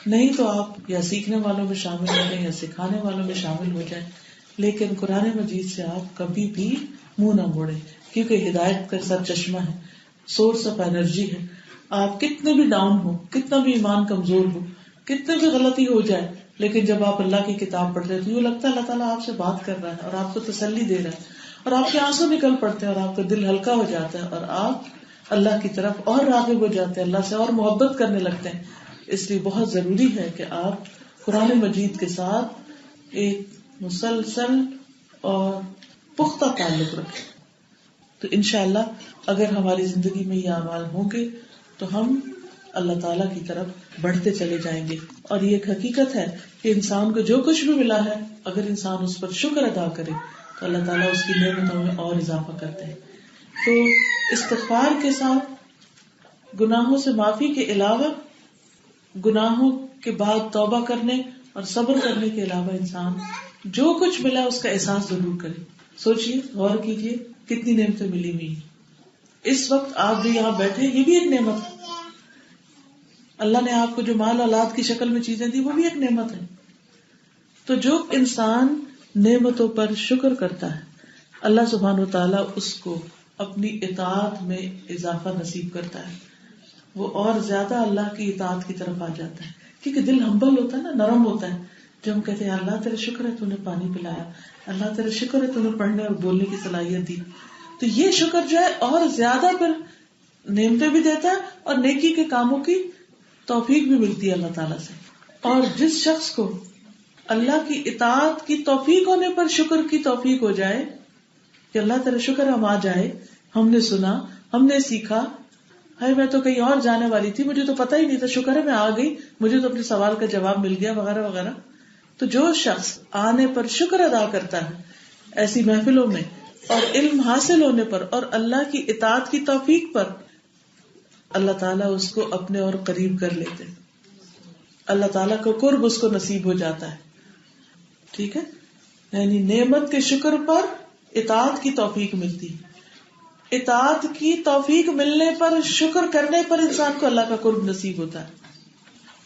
نہیں تو آپ یا سیکھنے والوں میں شامل ہو جائیں یا سکھانے والوں میں شامل ہو جائیں, لیکن قرآن مجید سے آپ کبھی بھی منہ نہ موڑیں, کیونکہ ہدایت کا سر چشمہ ہے, سورس آف انرجی ہے. آپ کتنے بھی ڈاؤن ہو, کتنا بھی ایمان کمزور ہو, کتنے بھی غلطی ہو جائے, لیکن جب آپ اللہ کی کتاب پڑھتے ہیں تو یہ لگتا ہے اللہ تعالیٰ آپ سے بات کر رہا ہے اور آپ کو تسلی دے رہا ہے اور آپ کے آنسو نکل پڑتے ہیں اور آپ کا دل ہلکا ہو جاتا ہے اور آپ اللہ کی طرف اور راغب ہو جاتے ہیں, اللہ سے اور محبت کرنے لگتے ہیں. اس لیے بہت ضروری ہے کہ آپ قرآن مجید کے ساتھ ایک مسلسل اور پختہ تعلق رکھیں. تو انشاءاللہ اگر ہماری زندگی میں یہ اعمال ہوں گے تو ہم اللہ تعالیٰ کی طرف بڑھتے چلے جائیں گے. اور یہ ایک حقیقت ہے کہ انسان کو جو کچھ بھی ملا ہے اگر انسان اس پر شکر ادا کرے تو اللہ تعالیٰ اس کی نعمتوں میں اور اضافہ کرتے ہیں. تو استغفار کے ساتھ گناہوں سے معافی کے علاوہ, گناہوں کے بعد توبہ کرنے اور صبر کرنے کے علاوہ انسان جو کچھ ملا اس کا احساس ضرور کرے. سوچئے, غور کیجئے کتنی نعمتیں ملی ہوئی. اس وقت آپ بھی یہاں بیٹھے, یہ بھی ایک نعمت ہے. اللہ نے آپ کو جو مال اولاد کی شکل میں چیزیں دی وہ بھی ایک نعمت ہے. تو جو انسان نعمتوں پر شکر کرتا ہے اللہ سبحانہ وتعالیٰ اس کو اپنی اطاعت میں اضافہ نصیب کرتا ہے, وہ اور زیادہ اللہ کی اطاعت کی طرف آ جاتا ہے. کیونکہ دل ہمبل ہوتا ہے نا, نرم ہوتا ہے. جب ہم کہتے ہیں اللہ تیرے شکر ہے تو نے پانی پلایا, اللہ تیرے شکر ہے تو نے پڑھنے اور بولنے کی صلاحیت دی, تو یہ شکر جو ہے اور زیادہ پھر نعمتیں بھی دیتا ہے اور نیکی کے کاموں کی توفیق بھی ملتی ہے اللہ تعالیٰ سے. اور جس شخص کو اللہ کی اطاعت کی توفیق ہونے پر شکر کی توفیق ہو جائے کہ اللہ تیرا شکر ہم آ جائے, ہم نے سنا, ہم نے سیکھا, ہے میں تو کہیں اور جانے والی تھی, مجھے تو پتہ ہی نہیں تھا, شکر ہے میں آ گئی, مجھے تو اپنے سوال کا جواب مل گیا, وغیرہ وغیرہ. تو جو شخص آنے پر شکر ادا کرتا ہے ایسی محفلوں میں اور علم حاصل ہونے پر اور اللہ کی اطاعت کی توفیق پر, اللہ تعالیٰ اس کو اپنے اور قریب کر لیتے, اللہ تعالیٰ کا قرب اس کو نصیب ہو جاتا ہے. ٹھیک ہے, یعنی نعمت کے شکر پر اطاعت کی توفیق ملتی. اطاعت کی توفیق ملنے پر, شکر کرنے پر انسان کو اللہ کا قرب نصیب ہوتا ہے.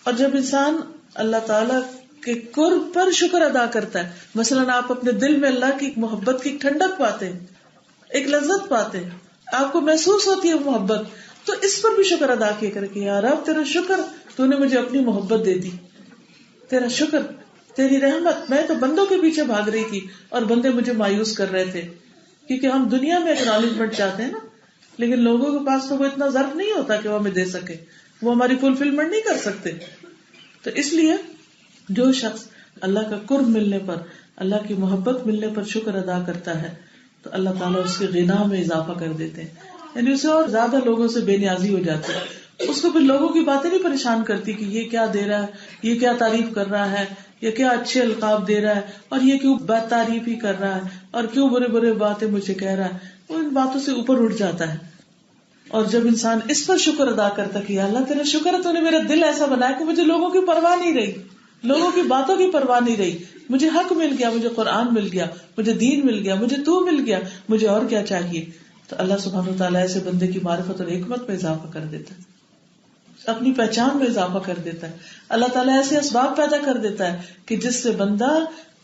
اور جب انسان اللہ تعالیٰ کے قرب پر شکر ادا کرتا ہے, مثلاً آپ اپنے دل میں اللہ کی محبت کی ٹھنڈک پاتے ہیں, ایک لذت پاتے ہیں, آپ کو محسوس ہوتی ہے محبت, تو اس پر بھی شکر ادا کیا کرے کہ یا رب تیرا شکر, تو نے مجھے اپنی محبت دے دی, تیرا شکر, تیری رحمت. میں تو بندوں کے پیچھے بھاگ رہی تھی اور بندے مجھے مایوس کر رہے تھے, کیونکہ ہم دنیا میں اکنالجمنٹ چاہتے ہیں نا, لیکن لوگوں کے پاس تو وہ اتنا ظرف نہیں ہوتا کہ وہ ہمیں دے سکے, وہ ہماری فلفلمنٹ نہیں کر سکتے. تو اس لیے جو شخص اللہ کا قرب ملنے پر, اللہ کی محبت ملنے پر شکر ادا کرتا ہے تو اللہ تعالیٰ اس کے غنا میں اضافہ کر دیتے ہیں, یعنی اسے اور زیادہ لوگوں سے بے نیازی ہو جاتی ہے. اس کو پھر لوگوں کی باتیں نہیں پریشان کرتی کہ یہ کیا دے رہا ہے, یہ کیا تعریف کر رہا ہے, یہ کیا اچھے القاب دے رہا ہے, اور یہ کیوں بد تعریف ہی کر رہا ہے, اور کیوں برے برے باتیں مجھے کہہ رہا ہے. وہ ان باتوں سے اوپر اٹھ جاتا ہے. اور جب انسان اس پر شکر ادا کرتا کہ اللہ تیرا شکر ہے تو نے میرا دل ایسا بنایا کہ مجھے لوگوں کی پرواہ نہیں رہی, لوگوں کی باتوں کی پرواہ نہیں رہی, مجھے حق مل گیا, مجھے قرآن مل گیا, مجھے دین مل گیا, مجھے تو مل گیا, مجھے اور کیا چاہیے. تو اللہ سبحانہ وتعالیٰ ایسے بندے کی معرفت اور حکمت میں اضافہ کر دیتا ہے, اپنی پہچان میں اضافہ کر دیتا ہے. اللہ تعالیٰ ایسے اسباب پیدا کر دیتا ہے کہ جس سے بندہ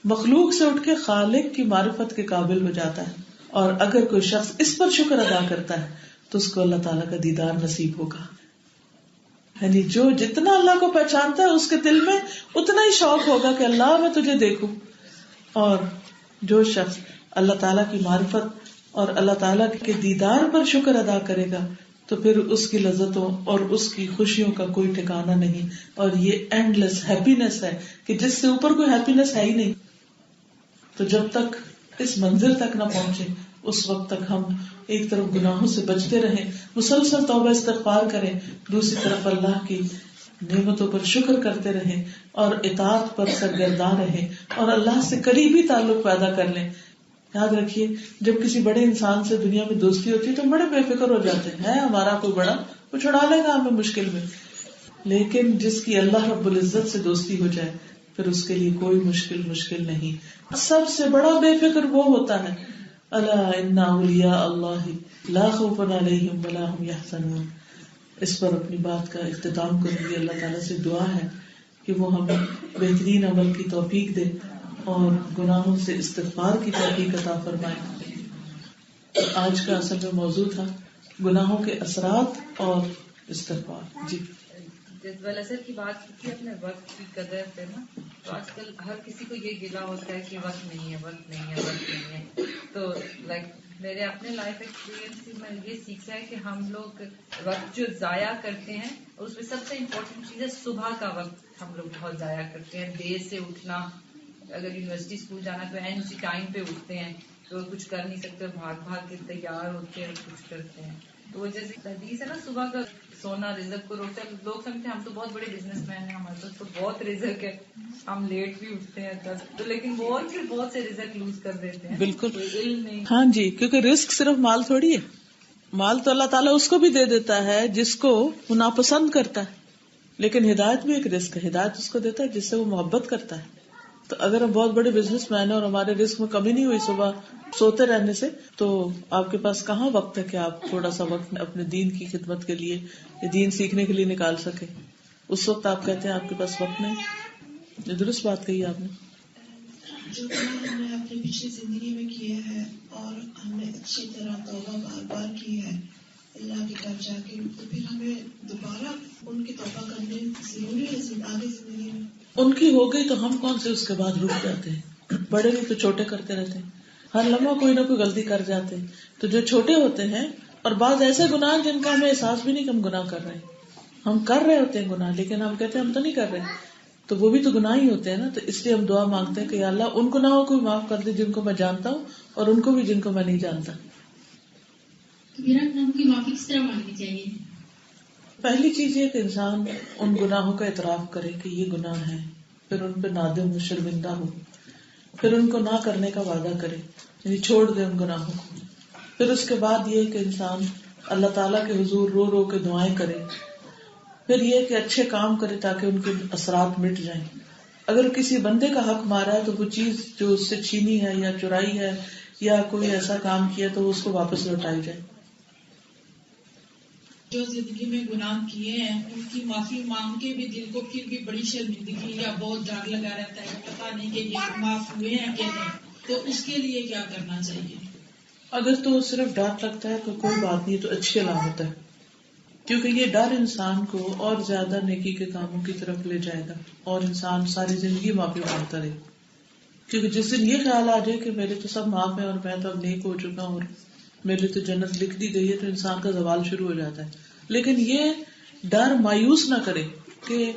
مخلوق سے اٹھ کے خالق کی معرفت کے قابل ہو جاتا ہے. اور اگر کوئی شخص اس پر شکر ادا کرتا ہے تو اس کو اللہ تعالیٰ کا دیدار نصیب ہوگا. یعنی جو جتنا اللہ کو پہچانتا ہے اس کے دل میں اتنا ہی شوق ہوگا کہ اللہ میں تجھے دیکھوں. اور جو شخص اللہ تعالیٰ کی معرفت اور اللہ تعالیٰ کے دیدار پر شکر ادا کرے گا تو پھر اس کی لذتوں اور اس کی خوشیوں کا کوئی ٹھکانہ نہیں. اور یہ اینڈ لیس ہیپینس ہے کہ جس سے اوپر کوئی ہیپینس ہے ہی نہیں. تو جب تک اس منزل تک نہ پہنچے اس وقت تک ہم ایک طرف گناہوں سے بچتے رہیں, مسلسل توبہ استغفار کریں, دوسری طرف اللہ کی نعمتوں پر شکر کرتے رہیں اور اطاعت پر سرگرداں رہیں اور اللہ سے قریبی تعلق پیدا کر لیں. یاد رکھیے جب کسی بڑے انسان سے دنیا میں دوستی ہوتی ہے تو بڑے بے فکر ہو جاتے ہیں, ہمارا کوئی بڑا وہ چھڑا لے گا ہمیں مشکل میں. لیکن جس کی اللہ رب العزت سے دوستی ہو جائے پھر اس کے لیے کوئی مشکل نہیں. سب سے بڑا بے فکر وہ ہوتا ہے الا ان اولیاء اللہ لا خوف علیہم ولا هم یحزنون. اس پر اپنی بات کا اختتام کروں گی. اللہ تعالیٰ سے دعا ہے کہ وہ ہمیں بہترین عمل کی توفیق دے اور گناہوں سے استغفار کی توفیق عطا فرمائے. آج کا اصل میں موضوع تھا گناہوں کے اثرات اور استغفار. جی جذبہ اثر کی بات کی اپنے وقت کی قدر پہ نا, تو آج کل ہر کسی کو یہ گلا ہوتا ہے کہ وقت نہیں ہے. تو میرے اپنے لائف ایکسپیرینس سے میں یہ سیکھا ہے کہ ہم لوگ وقت جو ضائع کرتے ہیں اس میں سب سے امپورٹنٹ چیز ہے صبح کا وقت ہم لوگ بہت ضائع کرتے ہیں. دیر سے اٹھنا, اگر یونیورسٹی اسکول جانا تو این سی ٹائم پہ اٹھتے ہیں تو کچھ کر نہیں سکتے, بھاگ کے تیار ہوتے ہیں کچھ کرتے ہیں. تو وہ جیسے حدیث ہے نا صبح کا سونا رزق کو روکتا ہے. لوگ سمجھتے ہیں ہم تو بہت بڑے بزنس مین ہیں, ہمارے پاس تو بہت رزق ہے, ہم لیٹ بھی اٹھتے ہیں تو لیکن بہت سے رزق لوز کر دیتے ہیں. بالکل علم نہیں. ہاں جی, کیونکہ رزق صرف مال تھوڑی ہے. مال تو اللہ تعالیٰ اس کو بھی دے دیتا ہے جس کو وہ ناپسند کرتا ہے, لیکن ہدایت بھی ایک رزق ہے. ہدایت اس کو دیتا ہے جس سے وہ محبت کرتا ہے. تو اگر ہم بہت بڑے بزنس مین ہیں اور ہمارے رزق میں کمی نہیں ہوئی صبح سوتے رہنے سے, تو آپ کے پاس کہاں وقت ہے کہ آپ تھوڑا سا وقت اپنے دین کی خدمت کے لیے یا دین سیکھنے کے لیے نکال سکیں. اس وقت آپ کہتے ہیں آپ کے پاس وقت نہیں. یہ درست بات کہی آپ نے. جو کام ہم نے اپنی پچھلی زندگی میں کیا ہے اور ہم نے اچھی طرح توبہ بار بار کی ہے اللہ کے گھر جا کے, تو پھر ہمیں دوبارہ ان کی توبہ کرنے ضروری ہے آگے زندگی میں. ان کی ہو گئی تو ہم کون سے اس کے بعد رک جاتے ہیں. بڑے نہیں تو چھوٹے کرتے رہتے ہیں, ہر لمحہ کوئی نہ کوئی غلطی کر جاتے ہیں. تو جو چھوٹے ہوتے ہیں اور بعض ایسے گناہ جن کا ہمیں احساس بھی نہیں کہ ہم گناہ کر رہے ہیں, ہم کر رہے ہوتے ہیں گناہ لیکن ہم کہتے ہیں ہم تو نہیں کر رہے, تو وہ بھی تو گناہ ہی ہوتے ہیں نا. تو اس لیے ہم دعا مانگتے ہیں کہ یا اللہ ان گناہوں کو بھی معاف کر دے جن کو میں جانتا ہوں اور ان کو بھی جن کو میں نہیں جانتا. گناہوں کی معافی کس طرح مانگنی چاہیے؟ پہلی چیز یہ کہ انسان ان گناہوں کا اعتراف کرے کہ یہ گناہ ہے, پھر ان پہ نادم ہو, شرمندہ ہو, پھر ان کو نہ کرنے کا وعدہ کرے, یعنی چھوڑ دے ان گناہوں کو. پھر اس کے بعد یہ کہ انسان اللہ تعالیٰ کے حضور رو رو کے دعائیں کرے. پھر یہ کہ اچھے کام کرے تاکہ ان کے اثرات مٹ جائیں. اگر کسی بندے کا حق مارا ہے تو وہ چیز جو اس سے چھینی ہے یا چرائی ہے یا کوئی ایسا کام کیا تو اس کو واپس لوٹائی جائے. جو زندگی میں گناہ کیے ہیں ان کی معافی مانگ کے بھی دل کو پھر بھی بڑی شرمندگی یا بہت ڈر لگا رہتا ہے, پتا نہیں کہ یہ معاف ہوئے ہیں کہ نہیں, تو اس کے لیے کیا کرنا چاہیے؟ اگر تو صرف ڈر لگتا ہے تو کوئی بات نہیں, تو اچھی علامت ہے, کیونکہ یہ ڈر انسان کو اور زیادہ نیکی کے کاموں کی طرف لے جائے گا اور انسان ساری زندگی معافی مانگتا رہے. کیونکہ جس دن یہ خیال آ جائے کہ میرے تو سب معاف ہے اور میں تو اب نیک ہو چکا ہوں اور میرے تو جنت لکھ دی گئی ہے, تو انسان کا زوال شروع ہو جاتا ہے. لیکن یہ ڈر مایوس نہ کرے کہ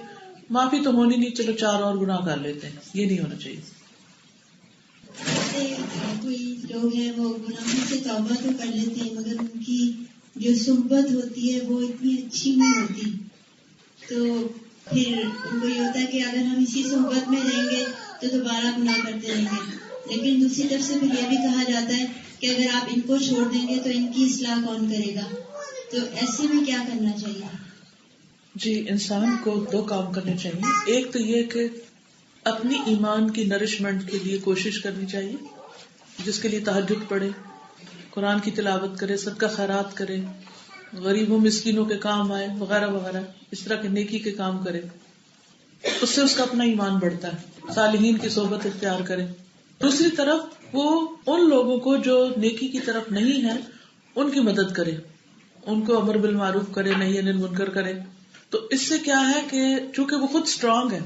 معافی تو ہونی نہیں, چلو 4 اور گناہ کر لیتے ہیں, یہ نہیں ہونا چاہیے. کوئی لوگ ہیں وہ گناہوں سے توبہ تو کر لیتے ہیں مگر ان کی جو صحبت ہوتی ہے وہ اتنی اچھی نہیں ہوتی, تو پھر ان کو یہ ہوتا ہے کہ اگر ہم اسی صحبت میں رہیں گے تو دوبارہ گناہ کرتے رہیں گے. لیکن دوسری طرف سے پھر یہ بھی کہا جاتا ہے کہ اگر آپ ان کو چھوڑ دیں گے تو ان کی اصلاح کون کرے گا, تو ایسے میں کیا کرنا چاہیے؟ جی, انسان کو 2 کام کرنے چاہیے. ایک تو یہ کہ اپنی ایمان کی نرشمنٹ کے لیے کوشش کرنی چاہیے, جس کے لیے تہجد پڑھے, قرآن کی تلاوت کرے, صدقہ خیرات کرے, غریبوں مسکینوں کے کام آئے وغیرہ وغیرہ, اس طرح کے نیکی کے کام کرے. اس سے اس کا اپنا ایمان بڑھتا ہے. صالحین کی صحبت اختیار کرے. دوسری طرف وہ ان لوگوں کو جو نیکی کی طرف نہیں ہے ان کی مدد کرے, ان کو امر بالمعروف کرے, نہی عن المنکر کرے. تو اس سے کیا ہے کہ چونکہ وہ خود اسٹرانگ ہے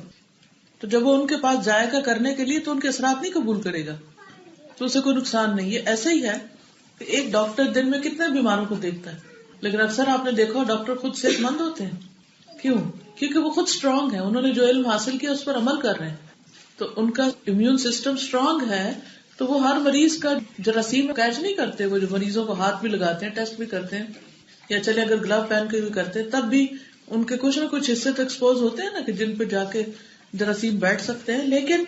تو جب وہ ان کے پاس جائے گا کرنے کے لیے تو ان کے اثرات نہیں قبول کرے گا, تو اسے کوئی نقصان نہیں ہے. ایسا ہی ہے کہ ایک ڈاکٹر دن میں کتنے بیماروں کو دیکھتا ہے, لیکن اکثر آپ نے دیکھا ڈاکٹر خود صحت مند ہوتے ہیں. کیوں؟ کیونکہ وہ خود اسٹرانگ ہے, انہوں نے جو علم حاصل کیا اس پر عمل کر رہے ہیں, تو ان کا امیون سسٹم اسٹرانگ ہے, تو وہ ہر مریض کا جراثیم کیچ نہیں کرتے. وہ جو مریضوں کو ہاتھ بھی لگاتے ہیں, ٹیسٹ بھی کرتے ہیں, یا چلے اگر گلو پہن کے بھی کرتے ہیں, تب بھی ان کے کچھ نہ کچھ حصے تو ایکسپوز ہوتے ہیں نا کہ جن پہ جا کے جراثیم بیٹھ سکتے ہیں. لیکن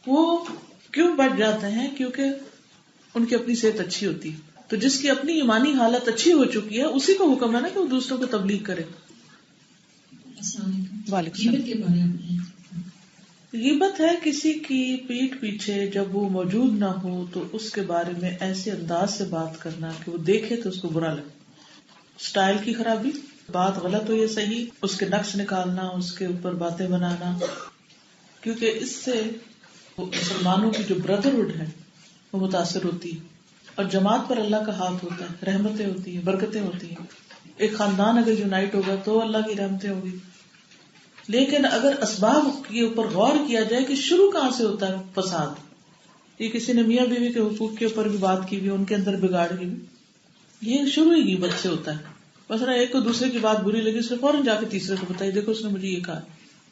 وہ کیوں بیٹھ جاتے ہیں؟ کیونکہ ان کی اپنی صحت اچھی ہوتی ہے. تو جس کی اپنی ایمانی حالت اچھی ہو چکی ہے اسی کو حکم ہے نا کہ وہ دوسروں کو تبلیغ کرے. وعلیکم السلام. غیبت ہے کسی کی پیٹھ پیچھے جب وہ موجود نہ ہو تو اس کے بارے میں ایسے انداز سے بات کرنا کہ وہ دیکھے تو اس کو برا لگے. سٹائل کی خرابی, بات غلط ہو یا صحیح, اس کے نقص نکالنا, اس کے اوپر باتیں بنانا, کیونکہ اس سے مسلمانوں کی جو بردرہڈ ہے وہ متاثر ہوتی ہے, اور جماعت پر اللہ کا ہاتھ ہوتا ہے, رحمتیں ہوتی ہیں, برکتیں ہوتی ہیں. ایک خاندان اگر یونائٹ ہوگا تو اللہ کی رحمتیں ہوگی. لیکن اگر اسباب کے اوپر غور کیا جائے کہ شروع کہاں سے ہوتا ہے فساد, یہ کسی نے میاں بیوی کے حقوق کے اوپر بھی بات کی ہوئی, ان کے اندر بگاڑ کی ہوئی, یہ شروع ہی غیبت سے ہوتا ہے. مثلا ایک کو دوسرے کی بات بری لگی, اس نے فوراً جا کے تیسرے کو بتائی, دیکھو اس نے مجھے یہ کہا.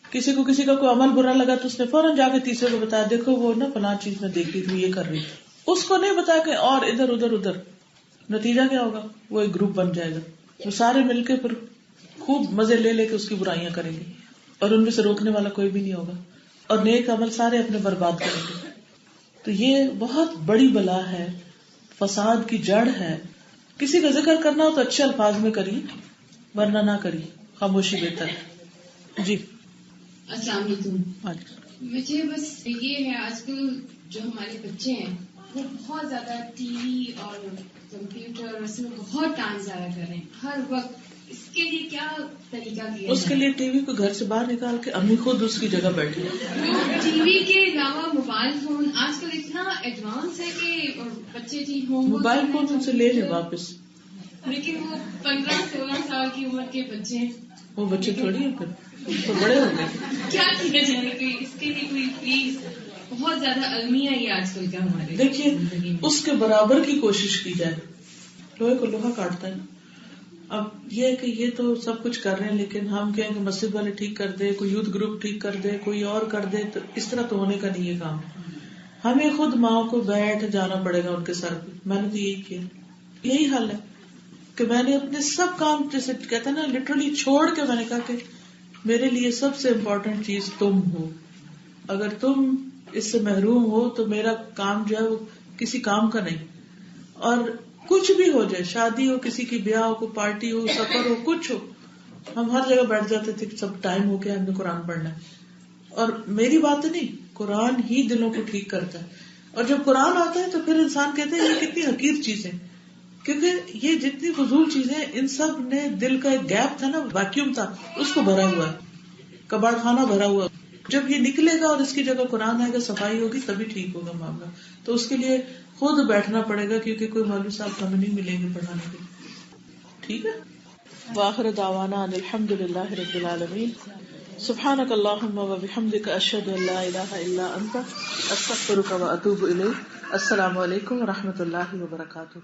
کسی کو کسی کا کوئی عمل برا لگا تو اس نے فوراً جا کے تیسرے کو بتایا, دیکھو وہ نا فلاں چیز میں دیکھ رہی تھی, یہ کر رہی تھی. اس کو نہیں بتا کہ اور ادھر ادھر ادھر. نتیجہ کیا ہوگا؟ وہ ایک گروپ بن جائے گا, وہ سارے مل کے پھر خوب مزے لے لے کے اس کی برائیاں کریں گے, اور ان میں سے روکنے والا کوئی بھی نہیں ہوگا, اور نیک عمل سارے اپنے برباد کریں گے. تو یہ بہت بڑی بلا ہے, فساد کی جڑ ہے. کسی کا ذکر کرنا ہو تو اچھے الفاظ میں کریے, ورنہ نہ کریے, خاموشی بہتر ہے. جی السلام علیکم. مجھے بس یہ ہے, آج کل جو ہمارے بچے ہیں وہ بہت زیادہ ٹی وی اور کمپیوٹر اس میں بہت ٹائم ضائع کر رہے ہیں ہر وقت. اس کے لیے کیا طریقہ کیا؟ اس کے لیے ٹی وی کو گھر سے باہر نکال کے امی خود اس کی جگہ بیٹھے. ٹی وی کے علاوہ موبائل فون آج کل اتنا ایڈوانس ہے کہ بچے جی ہوم موبائل فون ان سے لے لیں واپس. لیکن وہ 15-16 سال کی عمر کے بچے ہیں, وہ بچے تھوڑی ہیں, پھر تو بڑے ہو گئے. کیا کیا جائے کہ اس کے لیے کوئی پلیز, بہت زیادہ المیہ ہے آج کل کا ہمارے. دیکھیے اس کے برابر کی کوشش کی جائے, لوہے کو لوہا کاٹتا ہے. اب یہ ہے کہ یہ تو سب کچھ کر رہے ہیں, لیکن ہم کہیں کہ مسجد والے ٹھیک کر دے, کوئی یوتھ گروپ ٹھیک کر دے, کوئی اور کر دے, تو اس طرح تو ہونے کا نہیں ہے کام. ہمیں خود ماؤں کو بیٹھ جانا پڑے گا ان کے سر پہ. میں نے تو یہی کیا, یہی حل ہے کہ میں نے اپنے سب کام, جیسے کہتے ہیں نا لٹرلی چھوڑ کے, میں نے کہا کہ میرے لیے سب سے امپورٹنٹ چیز تم ہو. اگر تم اس سے محروم ہو تو میرا کام جو ہے وہ کسی کام کا نہیں. اور کچھ بھی ہو جائے, شادی ہو, کسی کی بیاہ ہو, کوئی پارٹی ہو, سفر ہو, کچھ ہو, ہم ہر جگہ بیٹھ جاتے تھے کہ سب ٹائم ہو گیا, ہم نے قرآن پڑھنا ہے. اور میری بات نہیں, قرآن ہی دلوں کو ٹھیک کرتا ہے. اور جب قرآن آتا ہے تو پھر انسان کہتے ہیں یہ کتنی حقیر چیزیں, کیونکہ یہ جتنی فضول چیزیں, ان سب نے دل کا ایک گیپ تھا نا, ویکیوم تھا, اس کو بھرا ہوا ہے, کباڑ خانہ بھرا ہوا. جب یہ نکلے گا اور اس کی جگہ قرآن آئے گا, صفائی ہوگی, تبھی ٹھیک ہوگا معاملہ. تو اس کے لیے خود بیٹھنا پڑے گا, کیونکہ کوئی مولوی صاحب ہمیں نہیں ملیں گے پڑھانے کے. ٹھیک ہے. وآخر دعوانا ان الحمد للہ رب العالمین. سبحانک اللہم و بحمدک, اشہد ان لا الہ الا انت, استغفرک و اتوب الیک. السلام علیکم و رحمۃ اللہ وبرکاتہ.